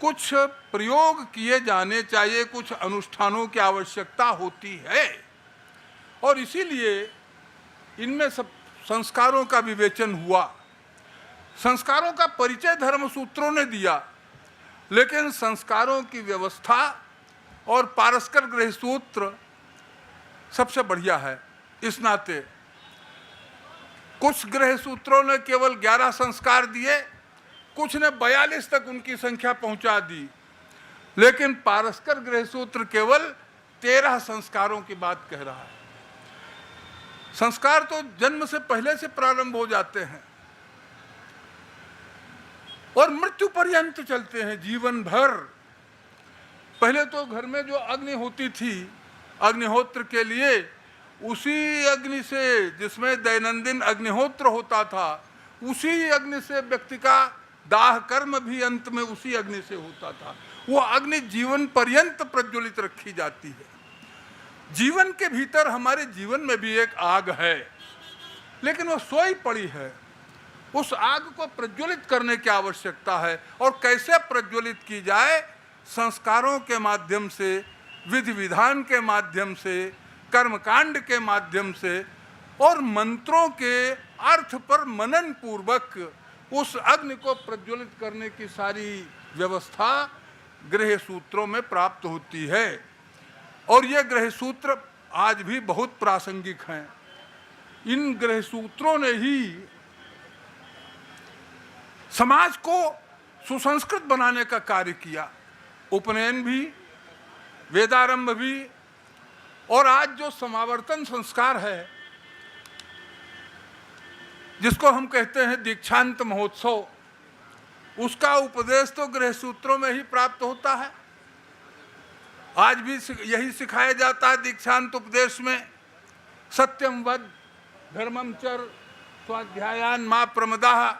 कुछ प्रयोग किए जाने चाहिए, कुछ अनुष्ठानों की आवश्यकता होती है। और इसीलिए इनमें सब संस्कारों का विवेचन हुआ। संस्कारों का परिचय धर्म सूत्रों ने दिया, लेकिन संस्कारों की व्यवस्था और पारस्कर गृह सूत्र सबसे बढ़िया है। इस नाते कुछ गृह सूत्रों ने केवल 11 संस्कार दिए, कुछ ने 42 तक उनकी संख्या पहुंचा दी, लेकिन पारस्कर गृह सूत्र केवल 13 संस्कारों की बात कह रहा है। संस्कार तो जन्म से पहले से प्रारंभ हो जाते हैं और मृत्यु पर्यंत चलते हैं, जीवन भर। पहले तो घर में जो अग्नि होती थी, अग्निहोत्र के लिए उसी अग्नि से, जिसमें दैनंदिन अग्निहोत्र होता था, उसी अग्नि से व्यक्ति का दाह कर्म भी अंत में उसी अग्नि से होता था। वो अग्नि जीवन पर्यंत प्रज्वलित रखी जाती है। जीवन के भीतर हमारे जीवन में भी एक आग है, लेकिन वो सोई पड़ी है। उस आग को प्रज्वलित करने की आवश्यकता है। और कैसे प्रज्वलित की जाए? संस्कारों के माध्यम से, विधि विधान के माध्यम से, कर्मकांड के माध्यम से और मंत्रों के अर्थ पर मनन पूर्वक उस अग्नि को प्रज्वलित करने की सारी व्यवस्था गृह सूत्रों में प्राप्त होती है। और ये गृह सूत्र आज भी बहुत प्रासंगिक हैं। इन गृह सूत्रों ने ही समाज को सुसंस्कृत बनाने का कार्य किया। उपनयन भी, वेदारंभ भी, और आज जो समावर्तन संस्कार है, जिसको हम कहते हैं दीक्षांत महोत्सव, उसका उपदेश तो गृह सूत्रों में ही प्राप्त होता है। आज भी यही सिखाया जाता है दीक्षांत उपदेश में। सत्यम वद धर्मम चर स्वाध्यायान मा प्रमदाः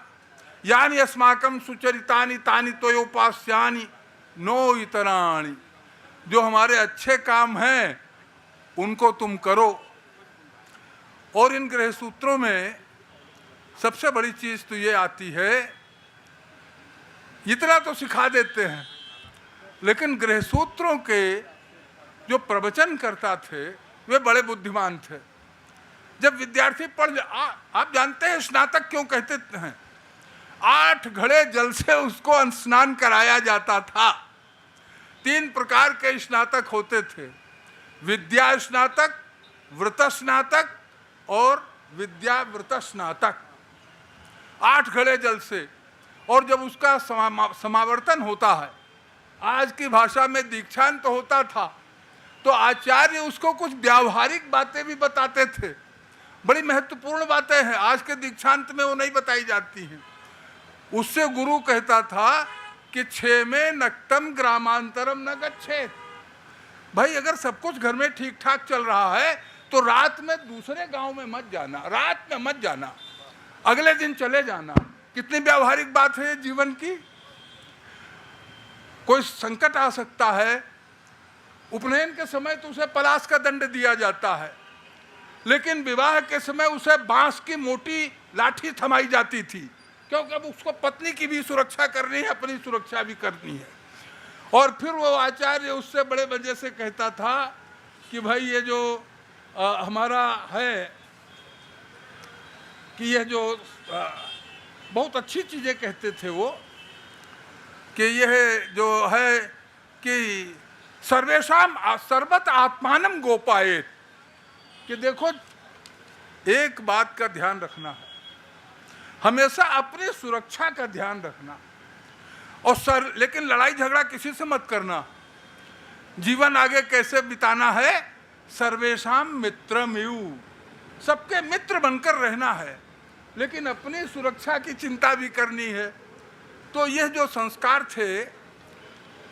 यानि अस्माकं सुचरितानि तानि त्वयोपास्यानि नो इतराणि। जो हमारे अच्छे काम हैं उनको तुम करो। और इन गृह सूत्रों में सबसे बड़ी चीज तो ये आती है, इतना तो सिखा देते हैं, लेकिन गृह सूत्रों के जो प्रवचन करता थे वे बड़े बुद्धिमान थे। जब विद्यार्थी आप जानते हैं स्नातक क्यों कहते हैं? 8 घड़े जल से उसको स्नान कराया जाता था। 3 प्रकार के स्नातक होते थे, विद्या स्नातक, व्रत स्नातक और विद्या व्रत स्नातक। 8 घड़े जल से। और जब उसका समावर्तन होता है, आज की भाषा में दीक्षांत होता था, तो आचार्य उसको कुछ व्यावहारिक बातें भी बताते थे। बड़ी महत्वपूर्ण बातें हैं, आज के दीक्षांत में वो नहीं बताई जाती हैं। उससे गुरु कहता था कि 6 में नक्तम ग्रामांतरम न गच्छेत। भाई अगर सब कुछ घर में ठीक ठाक चल रहा है तो रात में दूसरे गांव में मत जाना, रात में मत जाना, अगले दिन चले जाना। कितनी व्यावहारिक बात है जीवन की। कोई संकट आ सकता है, उपनयन के समय तो उसे पलाश का दंड दिया जाता है, लेकिन विवाह के समय उसे बांस की मोटी लाठी थमाई जाती थी, क्योंकि अब उसको पत्नी की भी सुरक्षा करनी है, अपनी सुरक्षा भी करनी है। और फिर वो आचार्य उससे बड़े मजे से कहता था कि भाई ये जो हमारा है कि यह जो बहुत अच्छी चीज़ें कहते थे वो, कि यह जो है कि सर्वेशाम सर्वत आत्मानम गोपाएत, कि देखो एक बात का ध्यान रखना है, हमेशा अपनी सुरक्षा का ध्यान रखना। और लेकिन लड़ाई झगड़ा किसी से मत करना। जीवन आगे कैसे बिताना है? सर्वेशाम मित्रमिव, सबके मित्र बनकर रहना है, लेकिन अपनी सुरक्षा की चिंता भी करनी है। तो यह जो संस्कार थे,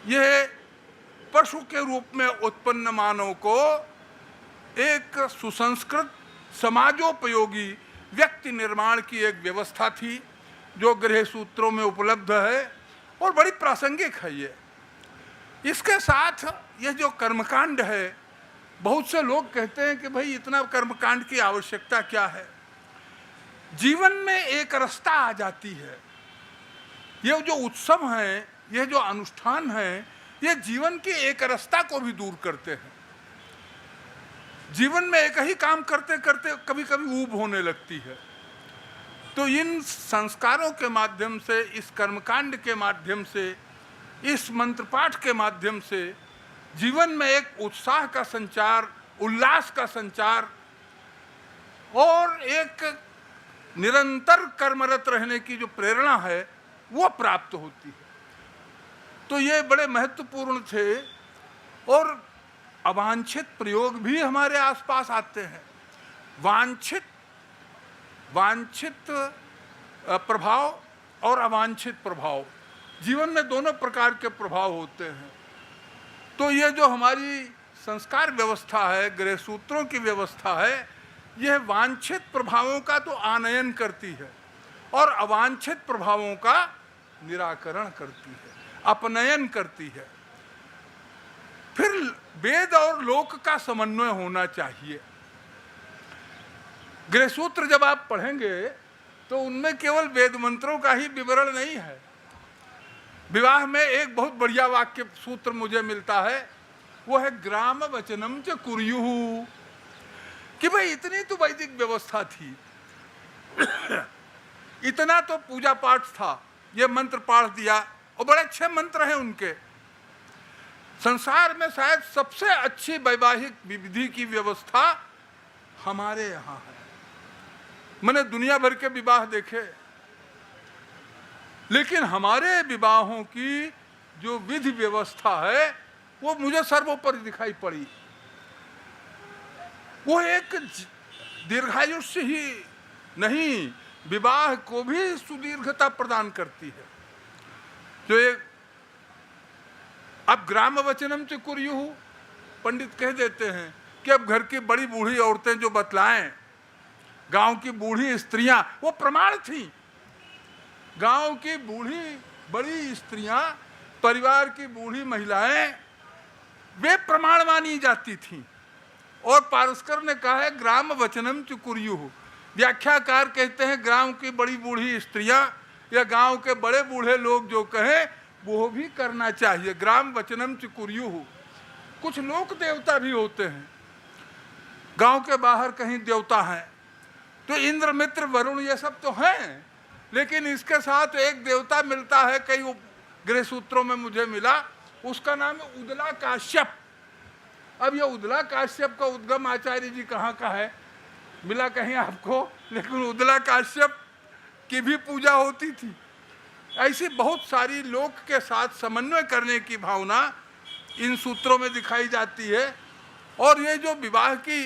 यह पशु के रूप में उत्पन्न मानव को एक सुसंस्कृत समाजोपयोगी व्यक्ति निर्माण की एक व्यवस्था थी, जो गृह सूत्रों में उपलब्ध है और बड़ी प्रासंगिक है ये। इसके साथ यह जो कर्मकांड है, बहुत से लोग कहते हैं कि भाई इतना कर्मकांड की आवश्यकता क्या है। जीवन में एक रसता आ जाती है, ये जो उत्सव हैं, ये जो अनुष्ठान हैं, ये जीवन की एक रसता को भी दूर करते हैं। जीवन में एक ही काम करते करते कभी कभी ऊब होने लगती है। तो इन संस्कारों के माध्यम से, इस कर्मकांड के माध्यम से, इस मंत्र पाठ के माध्यम से जीवन में एक उत्साह का संचार, उल्लास का संचार और एक निरंतर कर्मरत रहने की जो प्रेरणा है वो प्राप्त होती है। तो ये बड़े महत्वपूर्ण थे। और अवांछित प्रयोग भी हमारे आसपास आते हैं। वांछित प्रभाव और अवांछित प्रभाव, जीवन में दोनों प्रकार के प्रभाव होते हैं। तो ये जो हमारी संस्कार व्यवस्था है, गृह सूत्रों की व्यवस्था है, यह वांछित प्रभावों का तो आनयन करती है और अवांछित प्रभावों का निराकरण करती है, अपनयन करती है। फिर वेद और लोक का समन्वय होना चाहिए। गृह सूत्र जब आप पढ़ेंगे तो उनमें केवल वेद मंत्रों का ही विवरण नहीं है। विवाह में एक बहुत बढ़िया वाक्य सूत्र मुझे मिलता है, वो है ग्राम वचनम च कुर्युः, कि भाई इतनी तो वैदिक व्यवस्था थी, इतना तो पूजा पाठ था, ये मंत्र पाठ दिया और बड़े अच्छे मंत्र हैं उनके। संसार में शायद सबसे अच्छी वैवाहिक विधि की व्यवस्था हमारे यहाँ है। मैंने दुनिया भर के विवाह देखे, लेकिन हमारे विवाहों की जो विधि व्यवस्था है वो मुझे सर्वोपरि दिखाई पड़ी। वो एक दीर्घायुष्य ही नहीं, विवाह को भी सुदीर्घता प्रदान करती है। जो एक अब ग्राम वचनम च कुर्युः, पंडित कह देते हैं कि अब घर की बड़ी बूढ़ी औरतें जो बतलाएं, गांव की बूढ़ी स्त्रियां, वो प्रमाण थी। गांव की बूढ़ी बड़ी स्त्रियां, परिवार की बूढ़ी महिलाएं, वे प्रमाण मानी जाती थीं। और पारस्कर ने कहा है ग्राम वचनम च कुर्युः। व्याख्याकार कहते हैं गांव की बड़ी बूढ़ी स्त्रियां या गांव के बड़े बूढ़े लोग जो कहें वो भी करना चाहिए। ग्राम वचनम च कुर्युः। कुछ लोक देवता भी होते हैं, गांव के बाहर कहीं देवता हैं, तो इंद्र मित्र वरुण ये सब तो हैं, लेकिन इसके साथ एक देवता मिलता है, कई गृह सूत्रों में मुझे मिला, उसका नाम है उदला काश्यप। अब ये उदला काश्यप का उद्गम आचार्य जी कहाँ का है, मिला कहीं आपको? लेकिन उदला काश्यप की भी पूजा होती थी। ऐसी बहुत सारी लोक के साथ समन्वय करने की भावना इन सूत्रों में दिखाई जाती है। और ये जो विवाह की,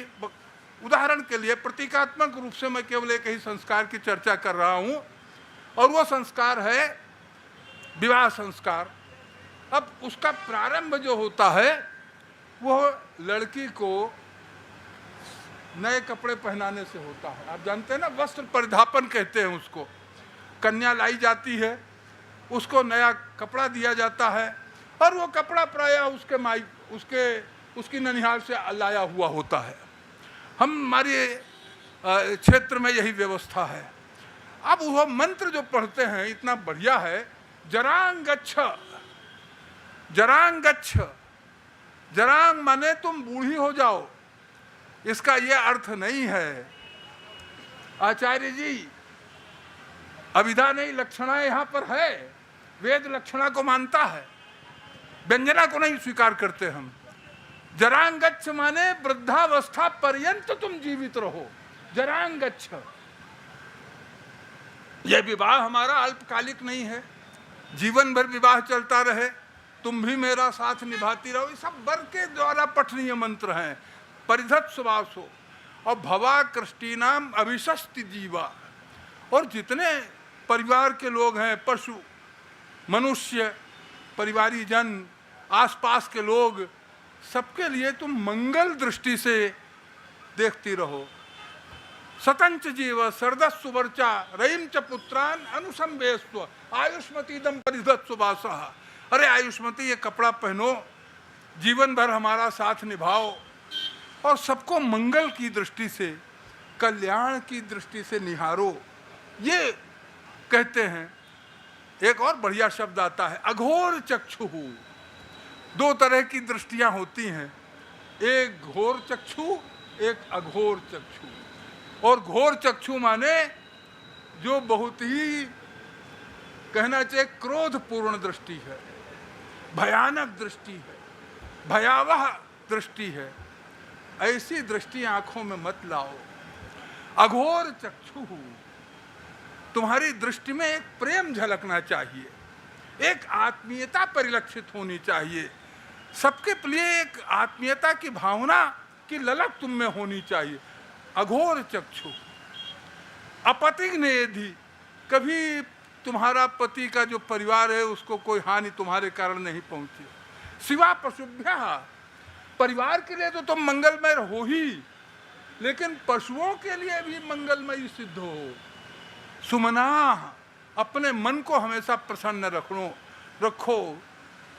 उदाहरण के लिए प्रतीकात्मक रूप से मैं केवल एक ही संस्कार की चर्चा कर रहा हूँ, और वो संस्कार है विवाह संस्कार। अब उसका प्रारंभ जो होता है वो लड़की को नए कपड़े पहनाने से होता है। आप जानते हैं ना, वस्त्र परिधापन कहते हैं उसको। कन्या लाई जाती है, उसको नया कपड़ा दिया जाता है, और वो कपड़ा प्रायः उसकी ननिहाल से लाया हुआ होता है। हमारे क्षेत्र में यही व्यवस्था है। अब वो मंत्र जो पढ़ते हैं इतना बढ़िया है, जरांग गच्छ। जरांग गच्छ, जरांग माने तुम बूढ़ी हो जाओ, इसका ये अर्थ नहीं है। आचार्य जी, अभिधा नहीं, लक्षणा यहाँ पर है। वेद लक्षणा को मानता है, व्यंजना को नहीं स्वीकार करते हम। जरांग गच्छ माने वृद्धावस्था पर्यंत तुम जीवित रहो, जरांग गच्छ। यह विवाह हमारा अल्पकालिक नहीं है, जीवन भर विवाह चलता रहे, तुम भी मेरा साथ निभाती रहो। ये सब वर के द्वारा पठनीय मंत्र हैं। परिधत सुवासो और भवा कृष्टिनाम अभिशस्ति जीवा। और जितने परिवार के लोग हैं, पशु, मनुष्य, परिवारी जन, आसपास के लोग, सबके लिए तुम मंगल दृष्टि से देखती रहो। सतंच जीव सरदस्सु वर्चा रईम च पुत्रान अनुसंवेस्व आयुष्मतीदम परिधत सुवासः। अरे आयुष्मती, ये कपड़ा पहनो, जीवन भर हमारा साथ निभाओ, और सबको मंगल की दृष्टि से, कल्याण की दृष्टि से निहारो। ये कहते हैं। एक और बढ़िया शब्द आता है, अघोर चक्षु। दो तरह की दृष्टियां होती हैं, एक घोर चक्षु, एक अघोर चक्षु। और घोर चक्षु माने जो बहुत ही कहना चाहिए क्रोधपूर्ण दृष्टि है, भयानक दृष्टि है, भयावह दृष्टि है। ऐसी दृष्टि आंखों में मत लाओ। अघोर चक्षु, तुम्हारी दृष्टि में एक प्रेम झलकना चाहिए, एक आत्मीयता परिलक्षित होनी चाहिए, सबके लिए एक आत्मीयता की भावना की ललक तुम में होनी चाहिए। अघोर चक्षु। अपतिग नेधि, कभी तुम्हारा पति का जो परिवार है उसको कोई हानि तुम्हारे कारण नहीं पहुंची। सिवा पशुभ्य, परिवार के लिए तो तुम मंगलमय हो ही, लेकिन पशुओं के लिए भी मंगलमय सिद्ध हो। सुमना, अपने मन को हमेशा प्रसन्न रखो,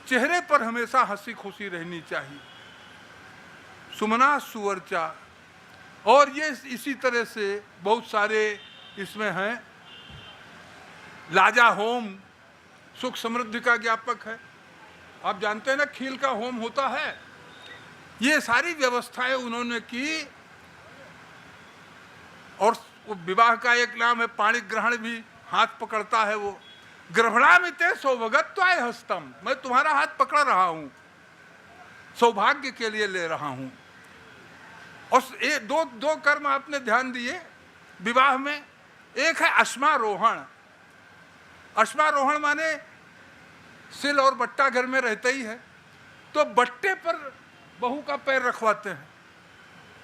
चेहरे पर हमेशा हंसी खुशी रहनी चाहिए। सुमना सुवर्चा। और ये इसी तरह से बहुत सारे इसमें हैं। लाजा होम सुख समृद्धि का ज्ञापक है। आप जानते हैं ना, खील का होम होता है। ये सारी व्यवस्थाएं उन्होंने की। और विवाह का एक नाम है पाणी ग्रहण, भी हाथ पकड़ता है वो। ग्रहणामिते सौभगत्वाय हस्तम, मैं तुम्हारा हाथ पकड़ रहा हूं, सौभाग्य के लिए ले रहा हूं। और ये दो कर्म आपने ध्यान दिए विवाह में। एक है अश्मारोहण। अश्मारोहण माने सिल और बट्टा घर में रहता ही है, तो बट्टे पर बहू का पैर रखवाते हैं।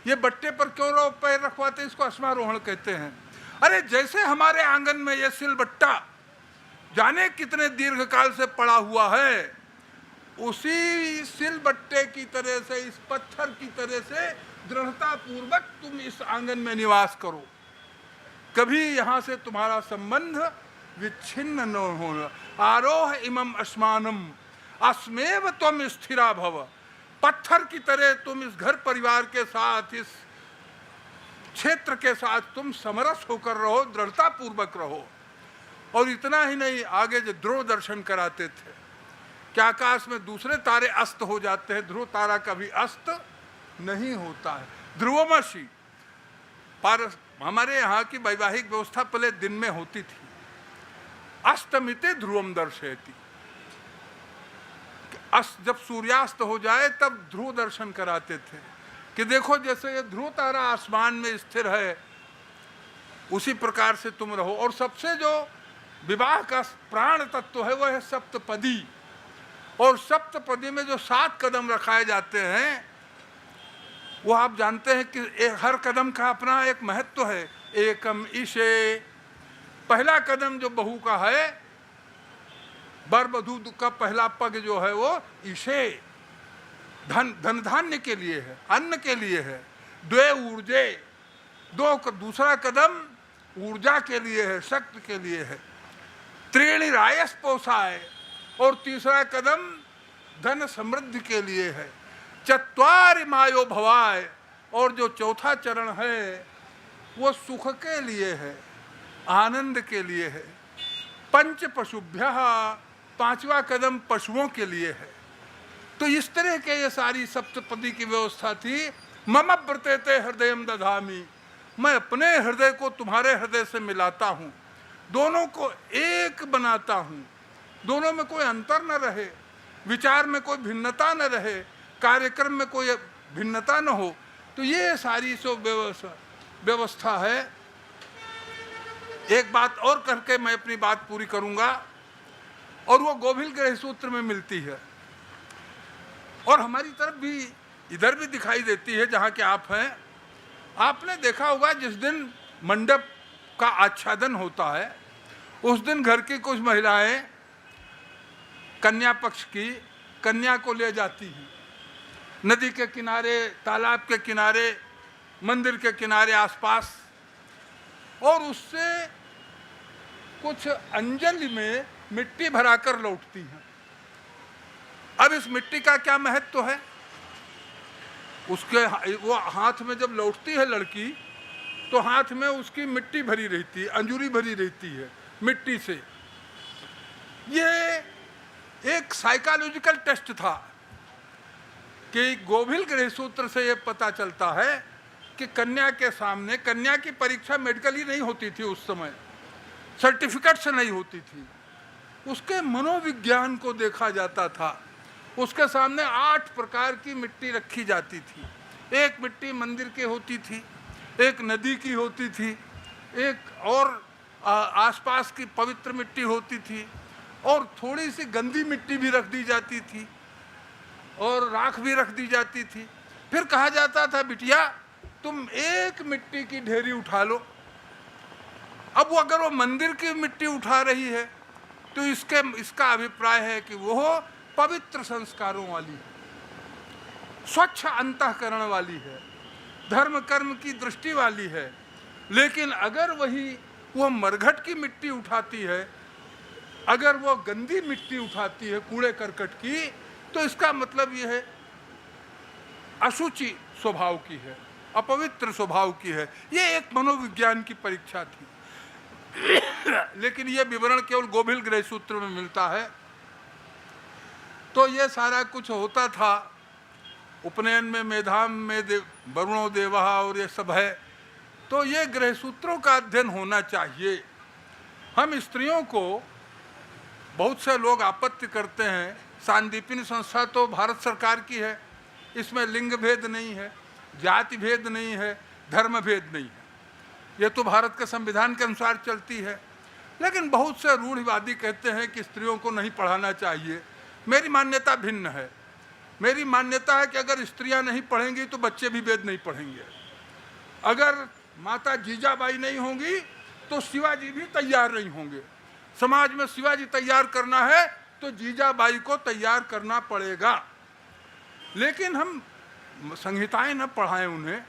ये बट्टे पर क्यों पैर रखवाते हैं, इसको अश्मारोहण कहते हैं। अरे जैसे हमारे आंगन में ये सिल बट्टा जाने कितने दीर्घ काल से पड़ा हुआ है, उसी सिल बट्टे की तरह से, इस पत्थर की तरह से दृढ़ता पूर्वक तुम इस आंगन में निवास करो। कभी यहां से तुम्हारा संबंध विच्छिन्न न होना। आरोह इमम अस्मानम अस्मेव तुम स्थिरा भव। पत्थर की तरह तुम इस घर परिवार के साथ, इस क्षेत्र के साथ तुम समरस होकर रहो, दृढ़ता पूर्वक रहो। और इतना ही नहीं, आगे जो ध्रुव दर्शन कराते थे कि आकाश में दूसरे तारे अस्त हो जाते हैं, ध्रुव तारा कभी अस्त नहीं होता है। ध्रुवमसी। पर हमारे यहाँ की वैवाहिक व्यवस्था पहले दिन में होती थी। अस्तमिते ध्रुवम दर्शयति, जब सूर्यास्त हो जाए तब ध्रुव दर्शन कराते थे कि देखो जैसे ये ध्रुव तारा आसमान में स्थिर है, उसी प्रकार से तुम रहो। और सबसे जो विवाह का प्राण तत्व है वह है सप्तपदी। और सप्तपदी में जो 7 कदम रखाए जाते हैं, वो आप जानते हैं कि हर कदम का अपना एक महत्व है। एकम ईशे, पहला कदम जो बहू का है, वर वधू का पहला पग जो है वो ईशे, धन धान्य के लिए है, अन्न के लिए है। द्वे ऊर्जे, दूसरा कदम ऊर्जा के लिए है, शक्ति के लिए है। त्रीणि रायस पोषाय, और तीसरा कदम धन समृद्धि के लिए है। चत्वारि मायो भवाय, और जो चौथा चरण है वो सुख के लिए है, आनंद के लिए है। पंच पशुभ्य, 5वां कदम पशुओं के लिए है। तो इस तरह के ये सारी सप्तपदी की व्यवस्था थी। मम व्रतेते हृदयम दधामि, मैं अपने हृदय को तुम्हारे हृदय से मिलाता हूँ, दोनों को एक बनाता हूँ, दोनों में कोई अंतर न रहे, विचार में कोई भिन्नता न रहे, कार्यक्रम में कोई भिन्नता न हो। तो ये सारी सो व्यवस्था है। एक बात और करके मैं अपनी बात पूरी करूंगा, और वो गोभिल ग्रह सूत्र में मिलती है, और हमारी तरफ भी इधर भी दिखाई देती है जहाँ के आप हैं। आपने देखा होगा जिस दिन मंडप का आच्छादन होता है, उस दिन घर की कुछ महिलाएं कन्या पक्ष की कन्या को ले जाती हैं नदी के किनारे, तालाब के किनारे, मंदिर के किनारे आसपास, और उससे कुछ अंजलि में मिट्टी भराकर लौटती हैं। अब इस मिट्टी का क्या महत्व है? उसके वो हाथ में जब लौटती है लड़की, तो हाथ में उसकी मिट्टी भरी रहती है, अंजूरी भरी रहती है मिट्टी से। ये एक साइकोलॉजिकल टेस्ट था कि गोभिल गृह सूत्र से ये पता चलता है कि कन्या के सामने, कन्या की परीक्षा मेडिकली नहीं होती थी उस समय, सर्टिफिकेट से नहीं होती थी, उसके मनोविज्ञान को देखा जाता था। उसके सामने 8 प्रकार की मिट्टी रखी जाती थी। एक मिट्टी मंदिर की होती थी, एक नदी की होती थी, एक और आसपास की पवित्र मिट्टी होती थी, और थोड़ी सी गंदी मिट्टी भी रख दी जाती थी, और राख भी रख दी जाती थी। फिर कहा जाता था बिटिया तुम एक मिट्टी की ढेरी उठा लो। अब वो अगर वो मंदिर की मिट्टी उठा रही है तो इसका अभिप्राय है कि वो पवित्र संस्कारों वाली है, स्वच्छ अंतःकरण वाली है, धर्म कर्म की दृष्टि वाली है। लेकिन अगर वो मरघट की मिट्टी उठाती है, अगर वो गंदी मिट्टी उठाती है, कूड़े करकट की, तो इसका मतलब ये है अशुचि स्वभाव की है, अपवित्र स्वभाव की है। ये एक मनोविज्ञान की परीक्षा थी। लेकिन ये विवरण केवल गोभिल गृह सूत्र में मिलता है। तो ये सारा कुछ होता था। उपनयन में मेधाम में वरुणो देवा और ये सब है। तो ये गृह सूत्रों का अध्ययन होना चाहिए। हम स्त्रियों को, बहुत से लोग आपत्ति करते हैं, सांदीपनि संस्था तो भारत सरकार की है, इसमें लिंग भेद नहीं है, जाति भेद नहीं है, धर्म भेद नहीं है, ये तो भारत के संविधान के अनुसार चलती है। लेकिन बहुत से रूढ़िवादी कहते हैं कि स्त्रियों को नहीं पढ़ाना चाहिए। मेरी मान्यता भिन्न है। मेरी मान्यता है कि अगर स्त्रियां नहीं पढ़ेंगी तो बच्चे भी वेद नहीं पढ़ेंगे। अगर माता जीजाबाई नहीं होंगी तो शिवाजी भी तैयार नहीं होंगे। समाज में शिवाजी तैयार करना है तो जीजाबाई को तैयार करना पड़ेगा। लेकिन हम संहिताएं न पढ़ाएं उन्हें,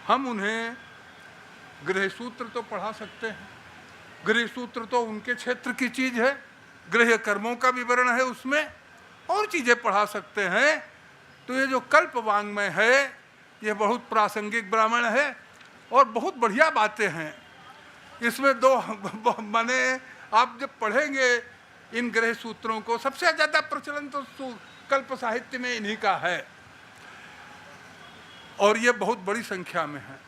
हम उन्हें गृह सूत्र तो पढ़ा सकते हैं। गृह सूत्र तो उनके क्षेत्र की चीज है, गृह कर्मों का विवरण है, उसमें और चीजें पढ़ा सकते हैं। तो ये जो कल्प वाङ्मय है ये बहुत प्रासंगिक ब्राह्मण है और बहुत बढ़िया बातें हैं इसमें। माने आप जब पढ़ेंगे इन गृह सूत्रों को, सबसे ज्यादा प्रचलन तो कल्प साहित्य में इन्हीं का है, और ये बहुत बड़ी संख्या में है।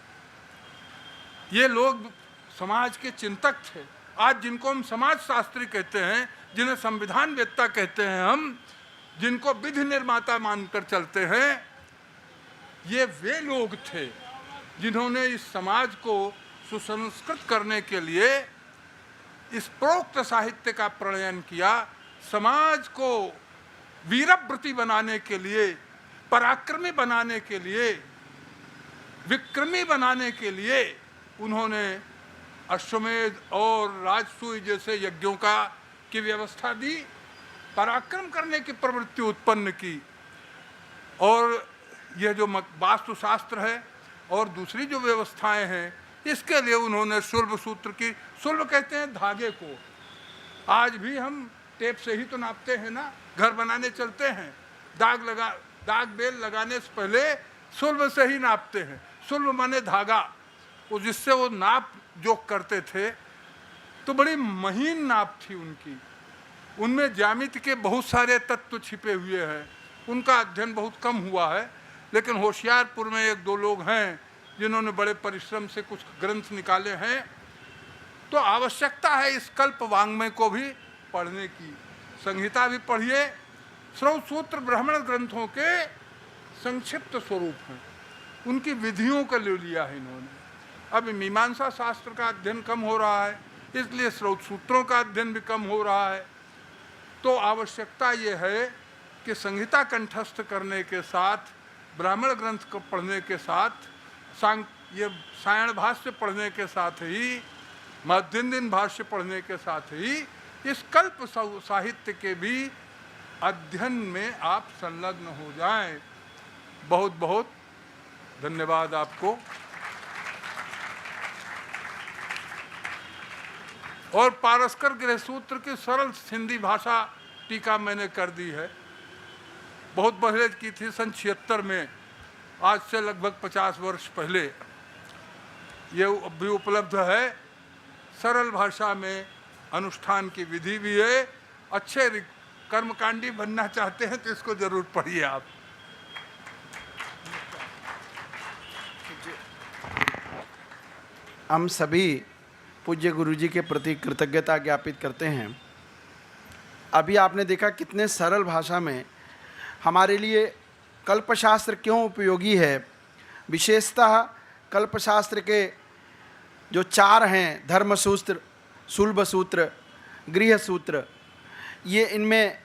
ये लोग समाज के चिंतक थे। आज जिनको हम समाज शास्त्री कहते हैं, जिन्हें संविधान वेत्ता कहते हैं, हम जिनको विधि निर्माता मानकर चलते हैं, ये वे लोग थे जिन्होंने इस समाज को सुसंस्कृत करने के लिए इस प्रोक्त साहित्य का प्रणयन किया। समाज को वीरव्रती बनाने के लिए, पराक्रमी बनाने के लिए, विक्रमी बनाने के लिए उन्होंने अश्वमेध और राजसूय जैसे यज्ञों की व्यवस्था दी, पराक्रम करने की प्रवृत्ति उत्पन्न की। और यह जो वास्तु शास्त्र है और दूसरी जो व्यवस्थाएं हैं, इसके लिए उन्होंने शुल्ब सूत्र की, शुल्ब कहते हैं धागे को। आज भी हम टेप से ही तो नापते हैं ना, घर बनाने चलते हैं, दाग बेल लगाने से पहले शुल्ब से ही नापते हैं। शुल्ब माने धागा, वो जिससे वो नाप जोक करते थे। तो बड़ी महीन नाप थी उनकी, उनमें ज्यामिति के बहुत सारे तत्व छिपे हुए हैं। उनका अध्ययन बहुत कम हुआ है, लेकिन होशियारपुर में 1-2 लोग हैं जिन्होंने बड़े परिश्रम से कुछ ग्रंथ निकाले हैं। तो आवश्यकता है इस कल्प वाङ्मय को भी पढ़ने की। संहिता भी पढ़िए। श्रौत सूत्र ब्राह्मण ग्रंथों के संक्षिप्त स्वरूप हैं, उनकी विधियों का ले लिया है इन्होंने। अब मीमांसा शास्त्र का अध्ययन कम हो रहा है, इसलिए स्रोत सूत्रों का अध्ययन भी कम हो रहा है। तो आवश्यकता ये है कि संहिता कंठस्थ करने के साथ, ब्राह्मण ग्रंथ को पढ़ने के साथ, ये सायण भाष्य पढ़ने के साथ ही, मध्यन्दिन भाष्य पढ़ने के साथ ही इस कल्प साहित्य के भी अध्ययन में आप संलग्न हो जाएं। बहुत बहुत धन्यवाद आपको। और पारस्कर गृह सूत्र की सरल हिंदी भाषा टीका मैंने कर दी है, बहुत पहले की थी, सन 76 में, आज से लगभग 50 वर्ष पहले। ये भी उपलब्ध है सरल भाषा में, अनुष्ठान की विधि भी है। अच्छे कर्मकांडी बनना चाहते हैं तो इसको जरूर पढ़िए आप। हम सभी पूज्य गुरु जी के प्रति कृतज्ञता ज्ञापित करते हैं। अभी आपने देखा कितने सरल भाषा में हमारे लिए कल्पशास्त्र क्यों उपयोगी है। विशेषतः कल्पशास्त्र के जो 4 हैं, धर्मसूत्र, शूल्बसूत्र, गृहसूत्र, ये इनमें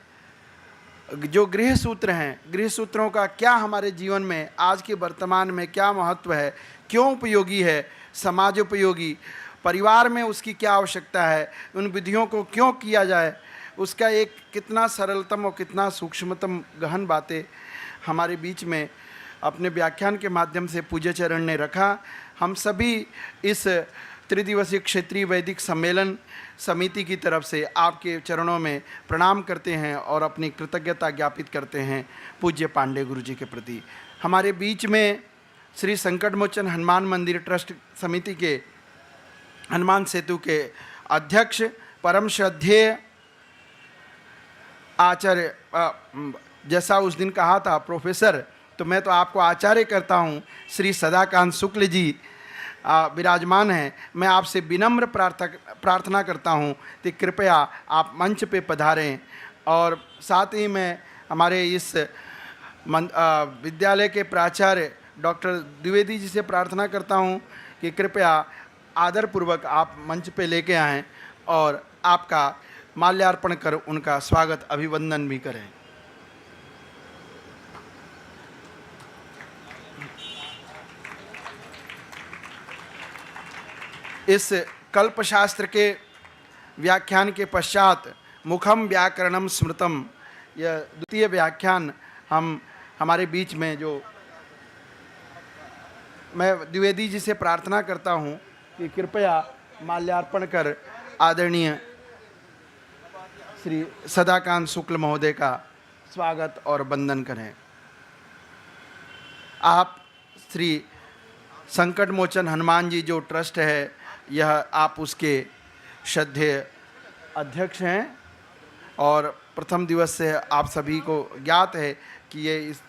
जो गृहसूत्र हैं, गृहसूत्रों का क्या हमारे जीवन में आज के वर्तमान में क्या महत्व है, क्यों उपयोगी है, समाज उपयोगी, परिवार में उसकी क्या आवश्यकता है, उन विधियों को क्यों किया जाए, उसका एक कितना सरलतम और कितना सूक्ष्मतम गहन बातें हमारे बीच में अपने व्याख्यान के माध्यम से पूज्य चरण ने रखा। हम सभी इस त्रिदिवसीय क्षेत्रीय वैदिक सम्मेलन समिति की तरफ से आपके चरणों में प्रणाम करते हैं और अपनी कृतज्ञता ज्ञापित करते हैं पूज्य पांडे गुरु जी के प्रति। हमारे बीच में श्री संकटमोचन हनुमान मंदिर ट्रस्ट समिति के हनुमान सेतु के अध्यक्ष परम श्रद्धेय आचार्य, जैसा उस दिन कहा था प्रोफेसर, तो मैं तो आपको आचार्य करता हूँ, श्री सदाकांत शुक्ल जी विराजमान हैं। मैं आपसे विनम्र प्रार्थना करता हूँ कि कृपया आप मंच पे पधारें। और साथ ही मैं हमारे इस विद्यालय के प्राचार्य डॉक्टर द्विवेदी जी से प्रार्थना करता हूँ कि कृपया आदरपूर्वक आप मंच पे लेके आएँ और आपका माल्यार्पण कर उनका स्वागत अभिवंदन भी करें। इस कल्पशास्त्र के व्याख्यान के पश्चात मुखम व्याकरणम स्मृतम, यह द्वितीय व्याख्यान हमारे बीच में जो मैं द्विवेदी जी से प्रार्थना करता हूँ कि कृपया माल्यार्पण कर आदरणीय श्री सदाकांत शुक्ल महोदय का स्वागत और वंदन करें। आप श्री संकटमोचन हनुमान जी जो ट्रस्ट है, यह आप उसके श्रद्धेय अध्यक्ष हैं और प्रथम दिवस से आप सभी को ज्ञात है कि ये इस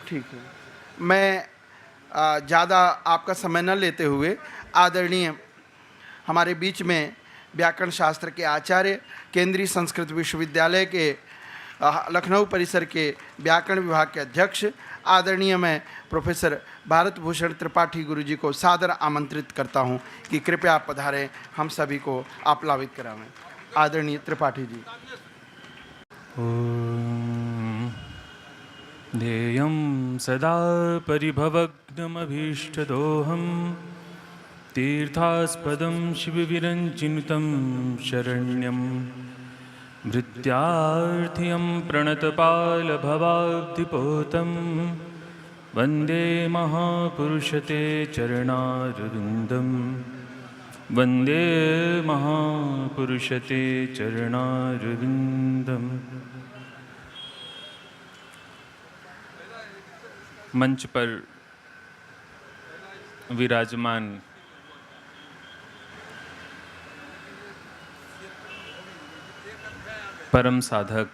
ठीक है। मैं ज़्यादा आपका समय न लेते हुए आदरणीय हमारे बीच में व्याकरण शास्त्र के आचार्य, केंद्रीय संस्कृत विश्वविद्यालय के लखनऊ परिसर के व्याकरण विभाग के अध्यक्ष आदरणीय मैं प्रोफेसर भारत भूषण त्रिपाठी गुरु जी को सादर आमंत्रित करता हूं कि कृपया पधारें, हम सभी को आप्लावित करावें। आदरणीय त्रिपाठी जी। ध्येयं सदा परिभवग्नमभीष्टदोहं तीर्थास्पदं शिवविरञ्चिनुतं शरण्यं भृत्यार्थियं प्रणतपालभवाब्धिपोतं वन्दे महापुरुषते चरणारविन्दं वन्दे महापुरुषते चरणारविन्दम्। मंच पर विराजमान परम साधक,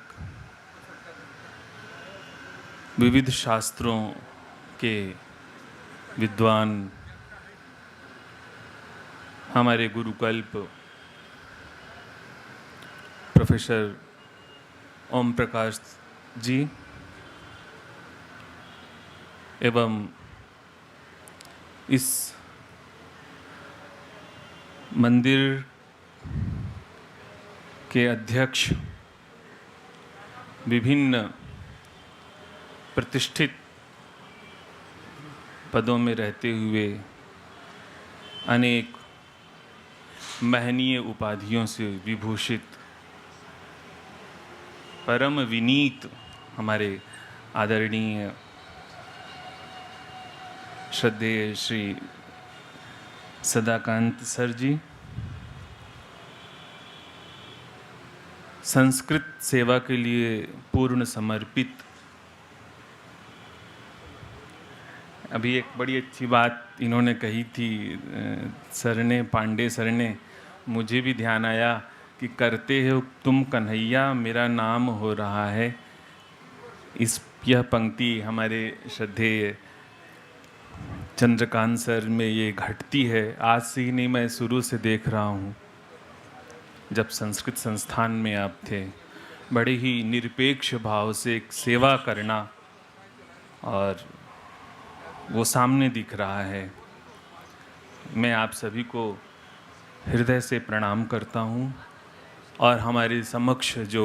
विविध शास्त्रों के विद्वान, हमारे गुरुकल्प प्रोफेसर ओम प्रकाश जी एवं इस मंदिर के अध्यक्ष, विभिन्न प्रतिष्ठित पदों में रहते हुए अनेक महनीय उपाधियों से विभूषित परम विनीत हमारे आदरणीय श्रद्धेय श्री सदाकांत सर जी, संस्कृत सेवा के लिए पूर्ण समर्पित अभी एक बड़ी अच्छी बात इन्होंने कही थी सर ने, पांडे सर ने, मुझे भी ध्यान आया कि करते हो तुम कन्हैया मेरा नाम हो रहा है। यह पंक्ति हमारे श्रद्धेय चंद्रकांत सर में ये घटती है। आज से ही नहीं, मैं शुरू से देख रहा हूँ। जब संस्कृत संस्थान में आप थे, बड़े ही निरपेक्ष भाव से एक सेवा करना, और वो सामने दिख रहा है। मैं आप सभी को हृदय से प्रणाम करता हूँ, और हमारे समक्ष जो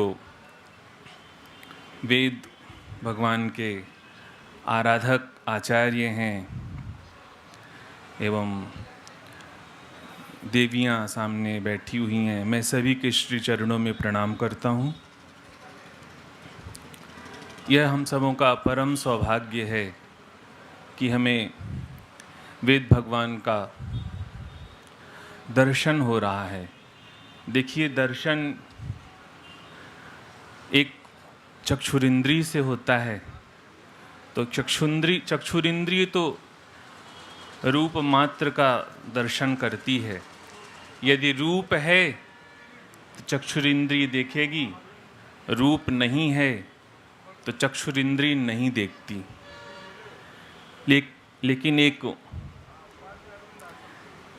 वेद भगवान के आराधक आचार्य हैं एवं देवियाँ सामने बैठी हुई हैं, मैं सभी के श्री चरणों में प्रणाम करता हूँ। यह हम सबों का परम सौभाग्य है कि हमें वेद भगवान का दर्शन हो रहा है। देखिए, दर्शन एक चक्षुरिंद्रिय से होता है, तो चक्षुरिंद्रिय तो रूप मात्र का दर्शन करती है। यदि रूप है तो चक्षुरिंद्रिय देखेगी, रूप नहीं है तो चक्षुरिंद्रिय नहीं देखती। लेकिन एक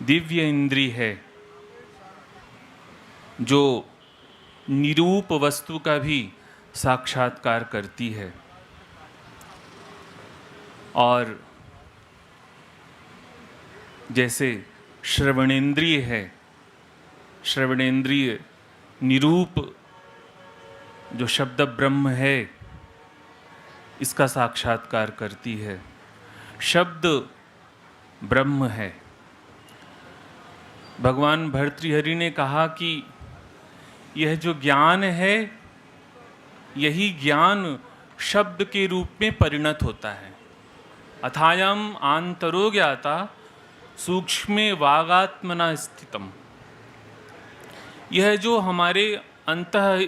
दिव्य इंद्रिय है जो निरूप वस्तु का भी साक्षात्कार करती है, और जैसे श्रवणेंद्रिय है, श्रवणेंद्रिय निरूप जो शब्द ब्रह्म है इसका साक्षात्कार करती है। शब्द ब्रह्म है। भगवान भर्तृहरि ने कहा कि यह जो ज्ञान है, यही ज्ञान शब्द के रूप में परिणत होता है। अथायम आंतरो ज्ञाता सूक्ष्मे वागात्मना स्थितम। यह जो हमारे अंतः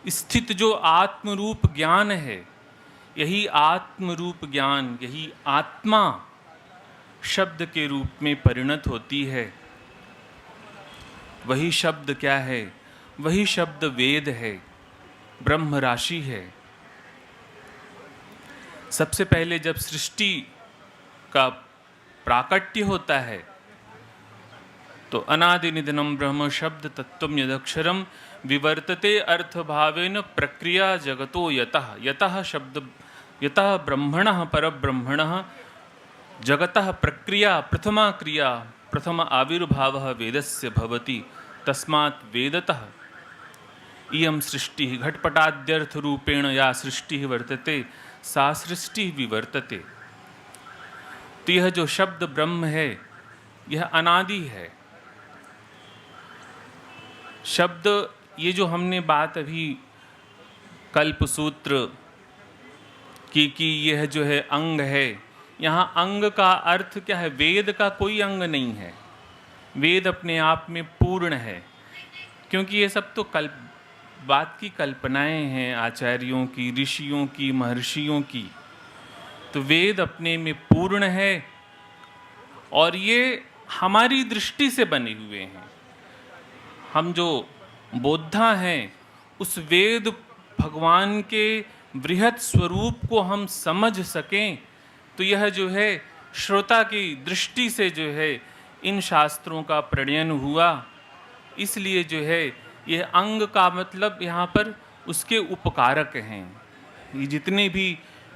स्थित जो आत्मरूप ज्ञान है, यही आत्मरूप ज्ञान, यही आत्मा शब्द के रूप में परिणत होती है। वही शब्द क्या है? वही शब्द वेद है, ब्रह्म राशि है। सबसे पहले जब सृष्टि का प्राकट्य होता है तो अनादि निधनम ब्रह्म शब्द तत्वम यदक्षरम विवर्तते अर्थभावेन प्रक्रिया जगतो यतः। यतः शब्द, यतः ब्रह्मणः परब्रह्मणः जगतः प्रक्रिया प्रथमा क्रिया प्रथम आविर्भावः वेदस्य भवति। तस्मात् वेदतः इयं सृष्टिः घटपटाद्यर्थ रूपेण या सृष्टिः वर्तते सा सृष्टि विवर्तते। तो यह जो शब्द ब्रह्म है, यह अनादि है। शब्द, ये जो हमने बात अभी कल्पसूत्र की यह जो है अंग है, यहाँ अंग का अर्थ क्या है? वेद का कोई अंग नहीं है। वेद अपने आप में पूर्ण है, क्योंकि ये सब तो बात की कल्पनाएं हैं आचार्यों की, ऋषियों की, महर्षियों की। तो वेद अपने में पूर्ण है, और ये हमारी दृष्टि से बने हुए हैं। हम जो बोद्धा हैं, उस वेद भगवान के बृहत स्वरूप को हम समझ सकें, तो यह जो है श्रोता की दृष्टि से जो है इन शास्त्रों का प्रणयन हुआ। इसलिए जो है यह अंग का मतलब यहाँ पर उसके उपकारक हैं। ये जितने भी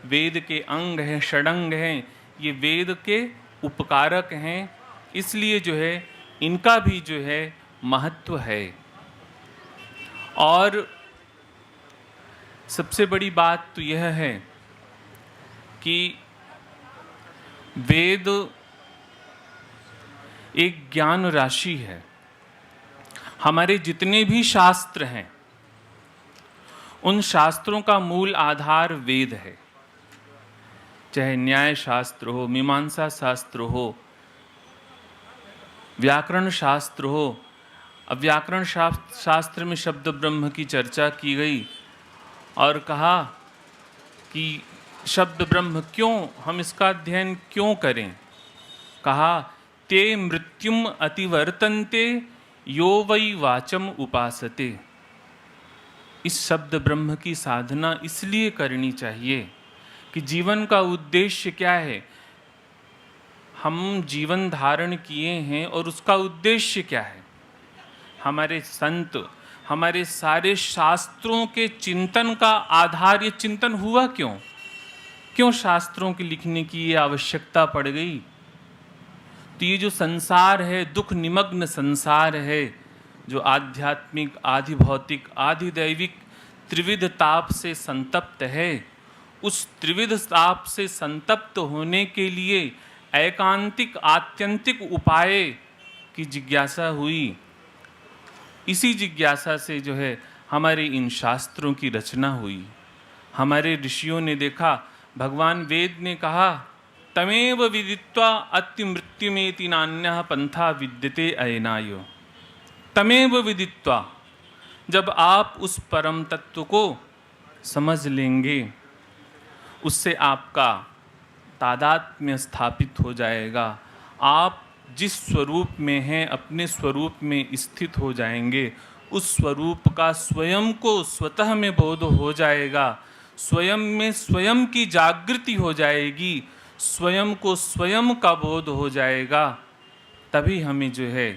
वेद के अंग हैं, षडंग हैं, ये वेद के उपकारक हैं। इसलिए जो है इनका भी जो है महत्व है। और सबसे बड़ी बात तो यह है कि वेद एक ज्ञान राशि है। हमारे जितने भी शास्त्र हैं, उन शास्त्रों का मूल आधार वेद है। चाहे न्याय शास्त्र हो, मीमांसा शास्त्र हो, व्याकरण शास्त्र हो। अब व्याकरण शास्त्र में शब्द ब्रह्म की चर्चा की गई और कहा कि शब्द ब्रह्म क्यों, हम इसका अध्ययन क्यों करें? कहा ते मृत्युम अतिवर्तन्ते यो वै वाचम उपासते। इस शब्द ब्रह्म की साधना इसलिए करनी चाहिए कि जीवन का उद्देश्य क्या है, हम जीवन धारण किए हैं और उसका उद्देश्य क्या है। हमारे संत, हमारे सारे शास्त्रों के चिंतन का आधार ये चिंतन हुआ क्यों? क्यों शास्त्रों के लिखने की ये आवश्यकता पड़ गई? तो ये जो संसार है, दुख निमग्न संसार है, जो आध्यात्मिक, आधि भौतिक, आधि दैविक त्रिविध ताप से संतप्त है, उस त्रिविध ताप से संतप्त होने के लिए एकांतिक आत्यंतिक उपाय की जिज्ञासा हुई। इसी जिज्ञासा से जो है हमारे इन शास्त्रों की रचना हुई। हमारे ऋषियों ने देखा, भगवान वेद ने कहा तमेव विदित्वा अति मृत्युमेति नान्यः पंथा विद्यते अयनाय। तमेव विदित्वा, जब आप उस परम तत्व को समझ लेंगे, उससे आपका तादात्म्य स्थापित हो जाएगा। आप जिस स्वरूप में हैं अपने स्वरूप में स्थित हो जाएंगे। उस स्वरूप का स्वयं को स्वतः में बोध हो जाएगा। स्वयं में स्वयं की जागृति हो जाएगी, स्वयं को स्वयं का बोध हो जाएगा। तभी हमें जो है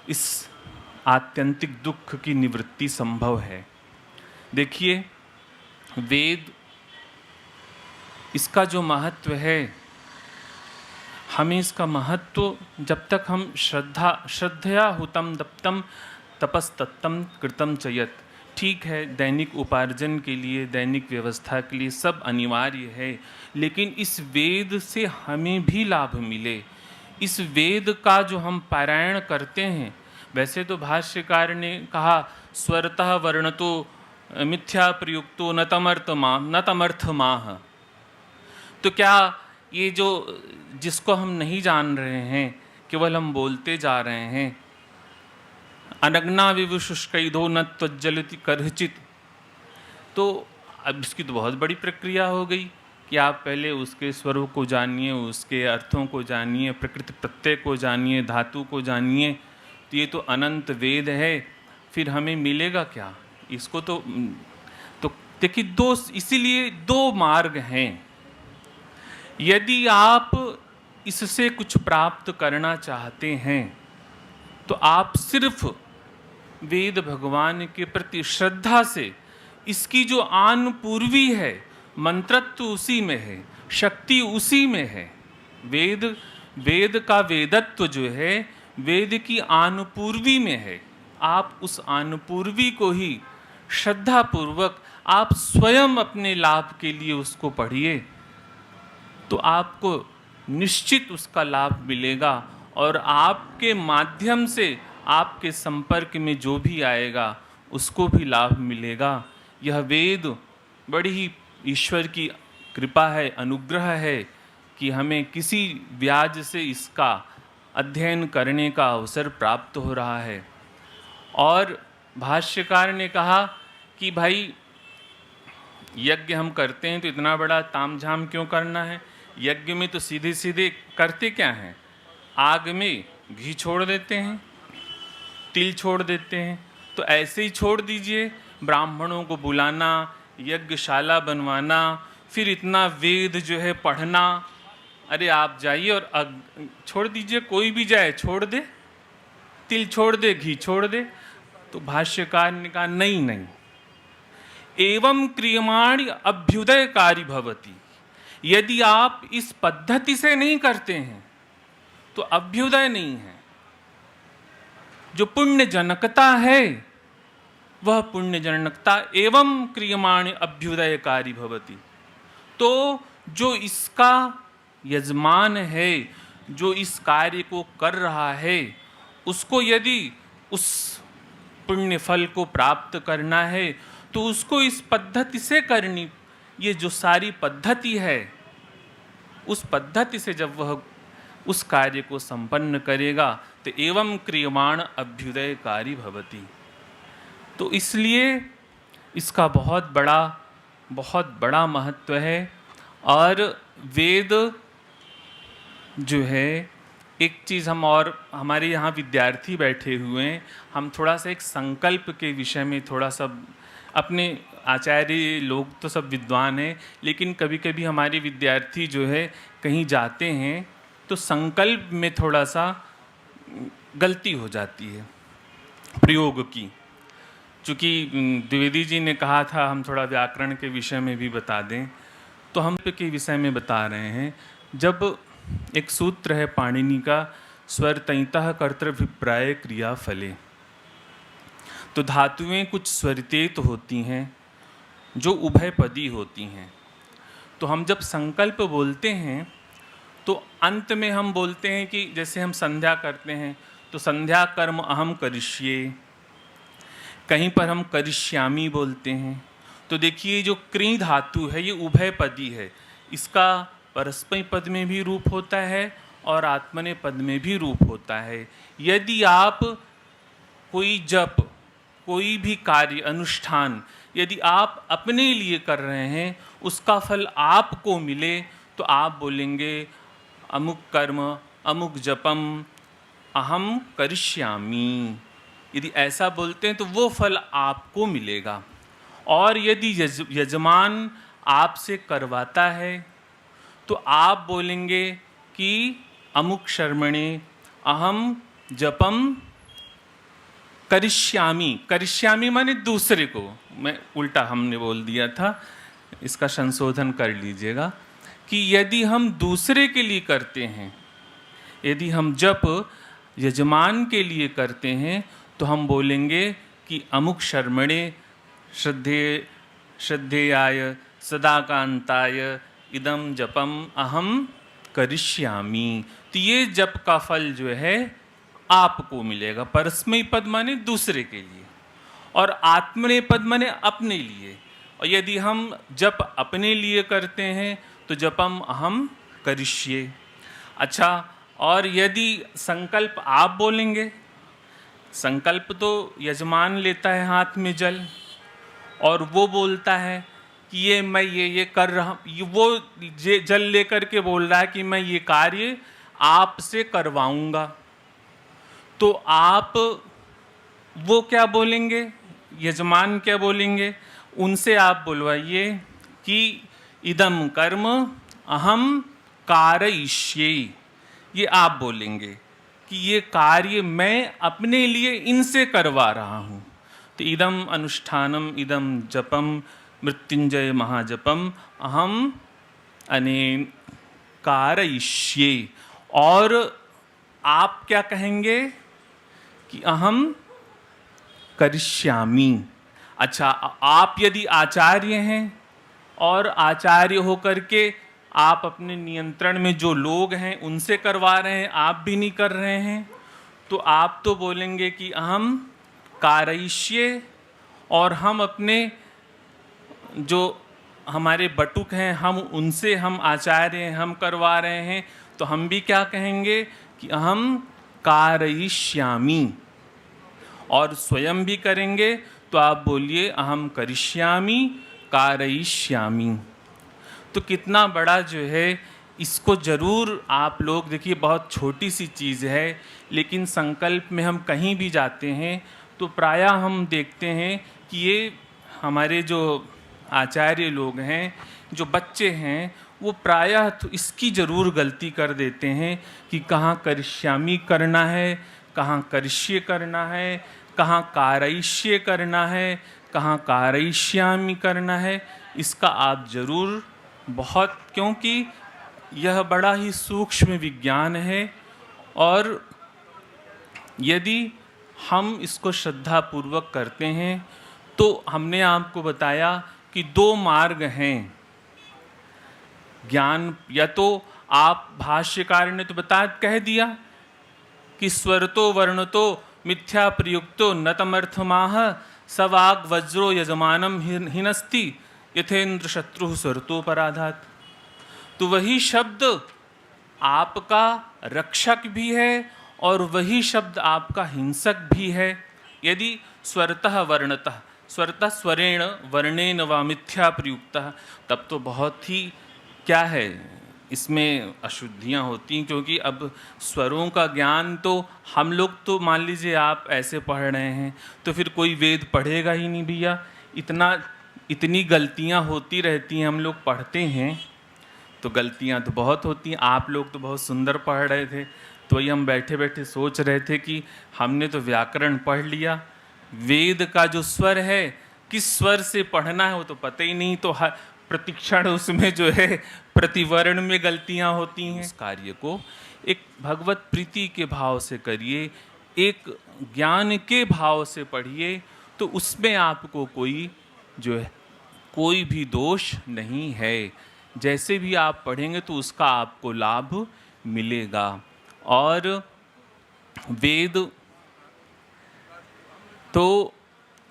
इस आत्यंतिक दुख की निवृत्ति संभव है। देखिए, वेद, इसका जो महत्व है, हमें इसका महत्व जब तक हम श्रद्धया हुतम दप्तम तपस्तत्तम कृतम चयत, ठीक है, दैनिक उपार्जन के लिए, दैनिक व्यवस्था के लिए सब अनिवार्य है, लेकिन इस वेद से हमें भी लाभ मिले। इस वेद का जो हम पारायण करते हैं, वैसे तो भाष्यकार ने कहा स्वरतः वर्णतो मिथ्या प्रयुक्तो न तमर्थ माह। तो क्या ये जो जिसको हम नहीं जान रहे हैं, केवल हम बोलते जा रहे हैं, अनग्ना विवशुष्कैधो न त्वज्जलति करचित, तो अब इसकी तो बहुत बड़ी प्रक्रिया हो गई कि आप पहले उसके स्वरूप को जानिए, उसके अर्थों को जानिए, प्रकृति प्रत्यय को जानिए, धातु को जानिए। तो ये तो अनंत वेद है, फिर हमें मिलेगा क्या? इसको तो देखिए, इसीलिए दो मार्ग हैं। यदि आप इससे कुछ प्राप्त करना चाहते हैं तो आप सिर्फ वेद भगवान के प्रति श्रद्धा से, इसकी जो आनुपूर्वी है, मंत्रत्व उसी में है, शक्ति उसी में है। वेद का वेदत्व जो है वेद की आनुपूर्वी में है। आप उस आनुपूर्वी को ही श्रद्धापूर्वक आप स्वयं अपने लाभ के लिए उसको पढ़िए, तो आपको निश्चित उसका लाभ मिलेगा और आपके माध्यम से आपके संपर्क में जो भी आएगा उसको भी लाभ मिलेगा। यह वेद बड़ी ही ईश्वर की कृपा है, अनुग्रह है कि हमें किसी व्याज से इसका अध्ययन करने का अवसर प्राप्त हो रहा है। और भाष्यकार ने कहा कि भाई यज्ञ हम करते हैं तो इतना बड़ा तामझाम क्यों करना है? यज्ञ में तो सीधे सीधे करते क्या हैं? आग में घी छोड़ देते हैं, तिल छोड़ देते हैं। तो ऐसे ही छोड़ दीजिए, ब्राह्मणों को बुलाना, यज्ञशाला बनवाना, फिर इतना वेद जो है पढ़ना। अरे आप जाइए और छोड़ दीजिए, कोई भी जाए छोड़ दे, तिल छोड़ दे, घी छोड़ दे। तो भाष्यकार ने कहा नहीं, एवं क्रियमाण अभ्युदयकारी भवति। यदि आप इस पद्धति से नहीं करते हैं तो अभ्युदय नहीं है। जो पुण्य जनकता है वह पुण्य जनकता एवं क्रियमाण अभ्युदयकारी भवति। तो जो इसका यजमान है, जो इस कार्य को कर रहा है, उसको यदि उस पुण्य फल को प्राप्त करना है तो उसको इस पद्धति से करनी। ये जो सारी पद्धति है, उस पद्धति से जब वह उस कार्य को संपन्न करेगा तो एवं क्रियमाण अभ्युदयकारी भवति। तो इसलिए इसका बहुत बड़ा महत्व है। और वेद जो है, एक चीज़ हम और हमारे यहाँ विद्यार्थी बैठे हुए हैं, हम थोड़ा सा एक संकल्प के विषय में थोड़ा सा, अपने आचार्य लोग तो सब विद्वान हैं, लेकिन कभी कभी हमारे विद्यार्थी जो है कहीं जाते हैं तो संकल्प में थोड़ा सा गलती हो जाती है प्रयोग की। चूँकि द्विवेदी जी ने कहा था हम थोड़ा व्याकरण के विषय में भी बता दें, तो हम के विषय में बता रहे हैं। जब एक सूत्र है पाणिनि का, स्वरतैतः कर्तृभिप्राय क्रिया फले, तो धातुएं कुछ स्वरितेत होती हैं जो उभयपदी होती हैं। तो हम जब संकल्प बोलते हैं तो अंत में हम बोलते हैं कि जैसे हम संध्या करते हैं तो संध्या कर्म अहम करिष्ये, कहीं पर हम करिष्यामि बोलते हैं। तो देखिए जो क्री धातु है ये उभयपदी है, इसका परस्मै पद में भी रूप होता है और आत्मने पद में भी रूप होता है। यदि आप कोई जप, कोई भी कार्य अनुष्ठान यदि आप अपने लिए कर रहे हैं, उसका फल आपको मिले, तो आप बोलेंगे अमुक कर्म अमुक जपम अहम करिष्यामि। यदि ऐसा बोलते हैं तो वो फल आपको मिलेगा। और यदि यजमान आपसे करवाता है तो आप बोलेंगे कि अमुक शर्मणे अहम जपम करिष्यामि। करिष्यामि माने दूसरे को, मैं उल्टा हमने बोल दिया था, इसका संशोधन कर लीजिएगा कि यदि हम दूसरे के लिए करते हैं, यदि हम जप यजमान के लिए करते हैं तो हम बोलेंगे कि अमुक शर्मणे श्रद्धेयाय सदाकांताय इदम जपम अहम करिष्यामि। तो ये जप का फल जो है आपको मिलेगा। परस्मै पद माने दूसरे के लिए और आत्मने पद माने अपने लिए। और यदि हम जप अपने लिए करते हैं तो जपम अहम करिष्ये। अच्छा, और यदि संकल्प आप बोलेंगे, संकल्प तो यजमान लेता है हाथ में जल और वो बोलता है कि ये मैं ये कर रहा हूँ, वो जल लेकर के बोल रहा है कि मैं ये कार्य आपसे करवाऊंगा, तो आप वो क्या बोलेंगे, यजमान क्या बोलेंगे, उनसे आप बुलवाइए कि इदम कर्म अहम कारयिष्ये। ये आप बोलेंगे कि ये कार्य मैं अपने लिए इनसे करवा रहा हूँ। तो इदम अनुष्ठानम इदम जपम मृत्युंजय महाजपम अहम अनेन कारयिष्ये। और आप क्या कहेंगे कि अहम करिष्यामि। अच्छा, आप यदि आचार्य हैं और आचार्य होकर के आप अपने नियंत्रण में जो लोग हैं उनसे करवा रहे हैं, आप भी नहीं कर रहे हैं, तो आप तो बोलेंगे कि अहम कारयिष्ये। और हम अपने जो हमारे बटुक हैं, हम उनसे, हम आचार्य हैं, हम करवा रहे हैं, तो हम भी क्या कहेंगे कि अहम कारयिष्यामि। और स्वयं भी करेंगे तो आप बोलिए अहम करिष्यामि कारयिष्यामि। तो कितना बड़ा जो है, इसको ज़रूर आप लोग देखिए, बहुत छोटी सी चीज़ है, लेकिन संकल्प में हम कहीं भी जाते हैं तो प्रायः हम देखते हैं कि ये हमारे जो आचार्य लोग हैं, जो बच्चे हैं, वो प्रायः तो इसकी ज़रूर गलती कर देते हैं कि कहाँ करिष्यामि करना है, कहाँ करिष्ये करना है, कहाँ कारयिष्ये करना है, कहाँ कारयिष्यामि करना है। इसका आप ज़रूर बहुत, क्योंकि यह बड़ा ही सूक्ष्म विज्ञान है और यदि हम इसको श्रद्धापूर्वक करते हैं तो हमने आपको बताया कि दो मार्ग हैं ज्ञान। या तो आप, भाष्यकार ने तो कह दिया कि स्वरतो वर्णतो मिथ्या प्रयुक्तो न तमर्थमाह सवाग वज्रो यजमानम हिनस्ति यथेन्द्र शत्रु स्वरतोपराधात। तो वही शब्द आपका रक्षक भी है और वही शब्द आपका हिंसक भी है। यदि स्वरतः वर्णतः, स्वरतः स्वरेण वर्णेन वा मिथ्या प्रयुक्तः, तब तो बहुत ही क्या है, इसमें अशुद्धियाँ होती हैं, क्योंकि अब स्वरों का ज्ञान तो हम लोग तो मान लीजिए आप ऐसे पढ़ रहे हैं तो फिर कोई वेद पढ़ेगा ही नहीं भैया। इतनी गलतियाँ होती रहती हैं, हम लोग पढ़ते हैं तो गलतियाँ तो बहुत होती हैं। आप लोग तो बहुत सुंदर पढ़ रहे थे, तो वही हम बैठे बैठे सोच रहे थे कि हमने तो व्याकरण पढ़ लिया, वेद का जो स्वर है किस स्वर से पढ़ना है वो तो पता ही नहीं, तो हर प्रतिक्षण उसमें जो है प्रतिवर्ण में गलतियां होती हैं। इस कार्य को एक भगवत प्रीति के भाव से करिए, एक ज्ञान के भाव से पढ़िए, तो उसमें आपको कोई जो है कोई भी दोष नहीं है। जैसे भी आप पढ़ेंगे तो उसका आपको लाभ मिलेगा। और वेद तो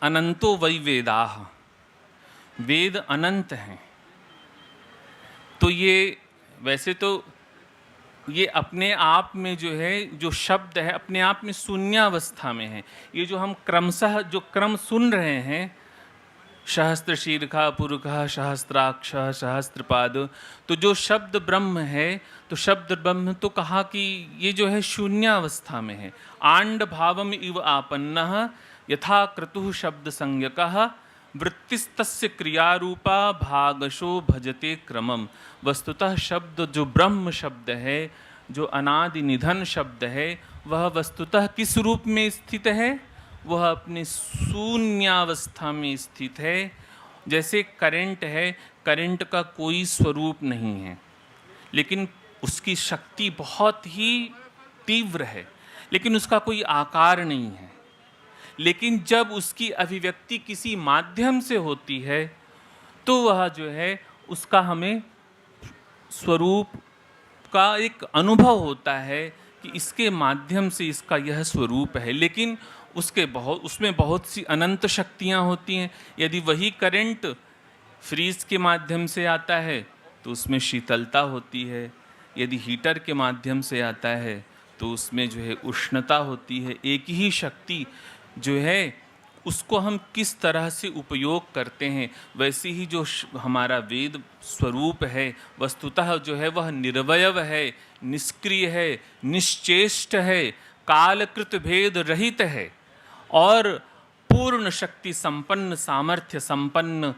अनंतो वै वेदाः, वेद अनंत हैं। तो ये वैसे तो ये अपने आप में जो है, जो शब्द है अपने आप में शून्यावस्था में है। ये जो हम क्रमशः जो क्रम सुन रहे हैं, सहस्त्र शीर्षा पुरुषः सहस्त्राक्ष सहस्त्रपाद, तो जो शब्द ब्रह्म है, तो शब्द ब्रह्म तो कहा कि ये जो है शून्यावस्था में है। आंड भावम इव आपन्नः यथा क्रतुः शब्द संज्ञकः वृत्तिस्तस्य क्रियारूपा भागशो भजते क्रमम। वस्तुतः शब्द जो ब्रह्म शब्द है, जो अनादि निधन शब्द है, वह वस्तुतः किस रूप में स्थित है? वह अपने शून्यावस्था में स्थित है। जैसे करंट है, करंट का कोई स्वरूप नहीं है, लेकिन उसकी शक्ति बहुत ही तीव्र है, लेकिन उसका कोई आकार नहीं है। लेकिन जब उसकी अभिव्यक्ति किसी माध्यम से होती है तो वह जो है उसका हमें स्वरूप का एक अनुभव होता है कि इसके माध्यम से इसका यह स्वरूप है। लेकिन उसमें बहुत सी अनंत शक्तियाँ होती हैं। यदि वही करंट फ्रीज के माध्यम से आता है तो उसमें शीतलता होती है, यदि हीटर के माध्यम से आता है तो उसमें जो है उष्णता होती है। एक ही शक्ति जो है उसको हम किस तरह से उपयोग करते हैं, वैसे ही जो हमारा वेद स्वरूप है वस्तुतः जो है वह निर्वयव है, निष्क्रिय है, निश्चेष्ट है, कालकृत भेद रहित है और पूर्ण शक्ति संपन्न, सामर्थ्य संपन्न,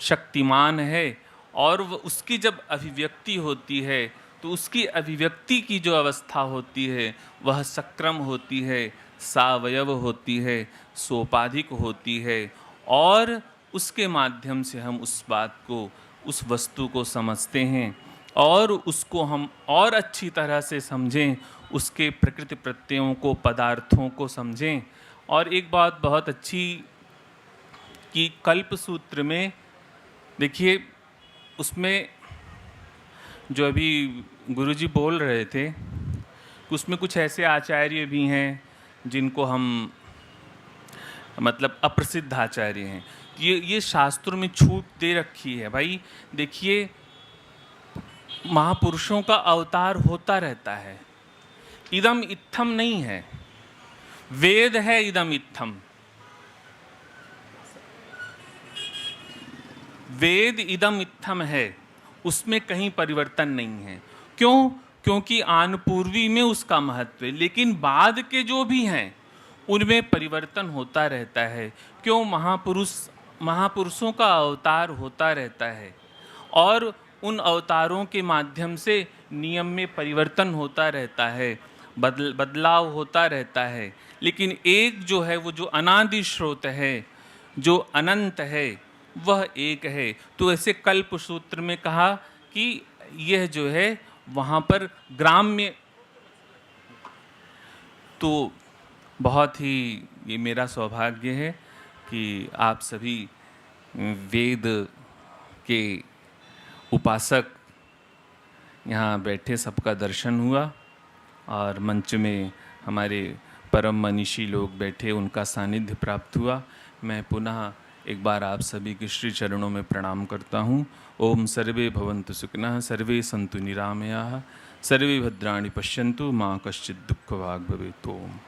शक्तिमान है। और उसकी जब अभिव्यक्ति होती है तो उसकी अभिव्यक्ति की जो अवस्था होती है वह सक्रम होती है, सावयव होती है, सोपाधिक होती है, और उसके माध्यम से हम उस बात को, उस वस्तु को समझते हैं और उसको हम और अच्छी तरह से समझें, उसके प्रकृति प्रत्ययों को, पदार्थों को समझें। और एक बात बहुत अच्छी कि कल्प सूत्र में देखिए, उसमें जो अभी गुरुजी बोल रहे थे, उसमें कुछ ऐसे आचार्य भी हैं जिनको हम मतलब अप्रसिद्ध आचार्य हैं। ये शास्त्रों में छूट दे रखी है। भाई देखिए, महापुरुषों का अवतार होता रहता है, इदम इत्थम नहीं है, वेद है इदम इत्थम। वेद इदम इत्थम है, उसमें कहीं परिवर्तन नहीं है। क्यों? क्योंकि आनपूर्वी में उसका महत्व है, लेकिन बाद के जो भी हैं उनमें परिवर्तन होता रहता है। क्यों? महापुरुषों का अवतार होता रहता है और उन अवतारों के माध्यम से नियम में परिवर्तन होता रहता है, बदलाव होता रहता है। लेकिन एक जो है, वो जो अनादि स्रोत है, जो अनंत है, वह एक है। तो ऐसे कल्प सूत्र में कहा कि यह जो है वहाँ पर ग्राम्य, तो बहुत ही ये मेरा सौभाग्य है कि आप सभी वेद के उपासक यहाँ बैठे, सबका दर्शन हुआ और मंच में हमारे परम मनीषी लोग बैठे, उनका सानिध्य प्राप्त हुआ। मैं पुनः एक बार आप सभी के श्री चरणों में प्रणाम करता हूँ। ओम सर्वे भवन्तु सुखिनः, सर्वे सन्तु निरामयाः, सर्वे भद्राणि पश्यन्तु, माँ कश्चित् दुःखभाग् भवेत्। ओम।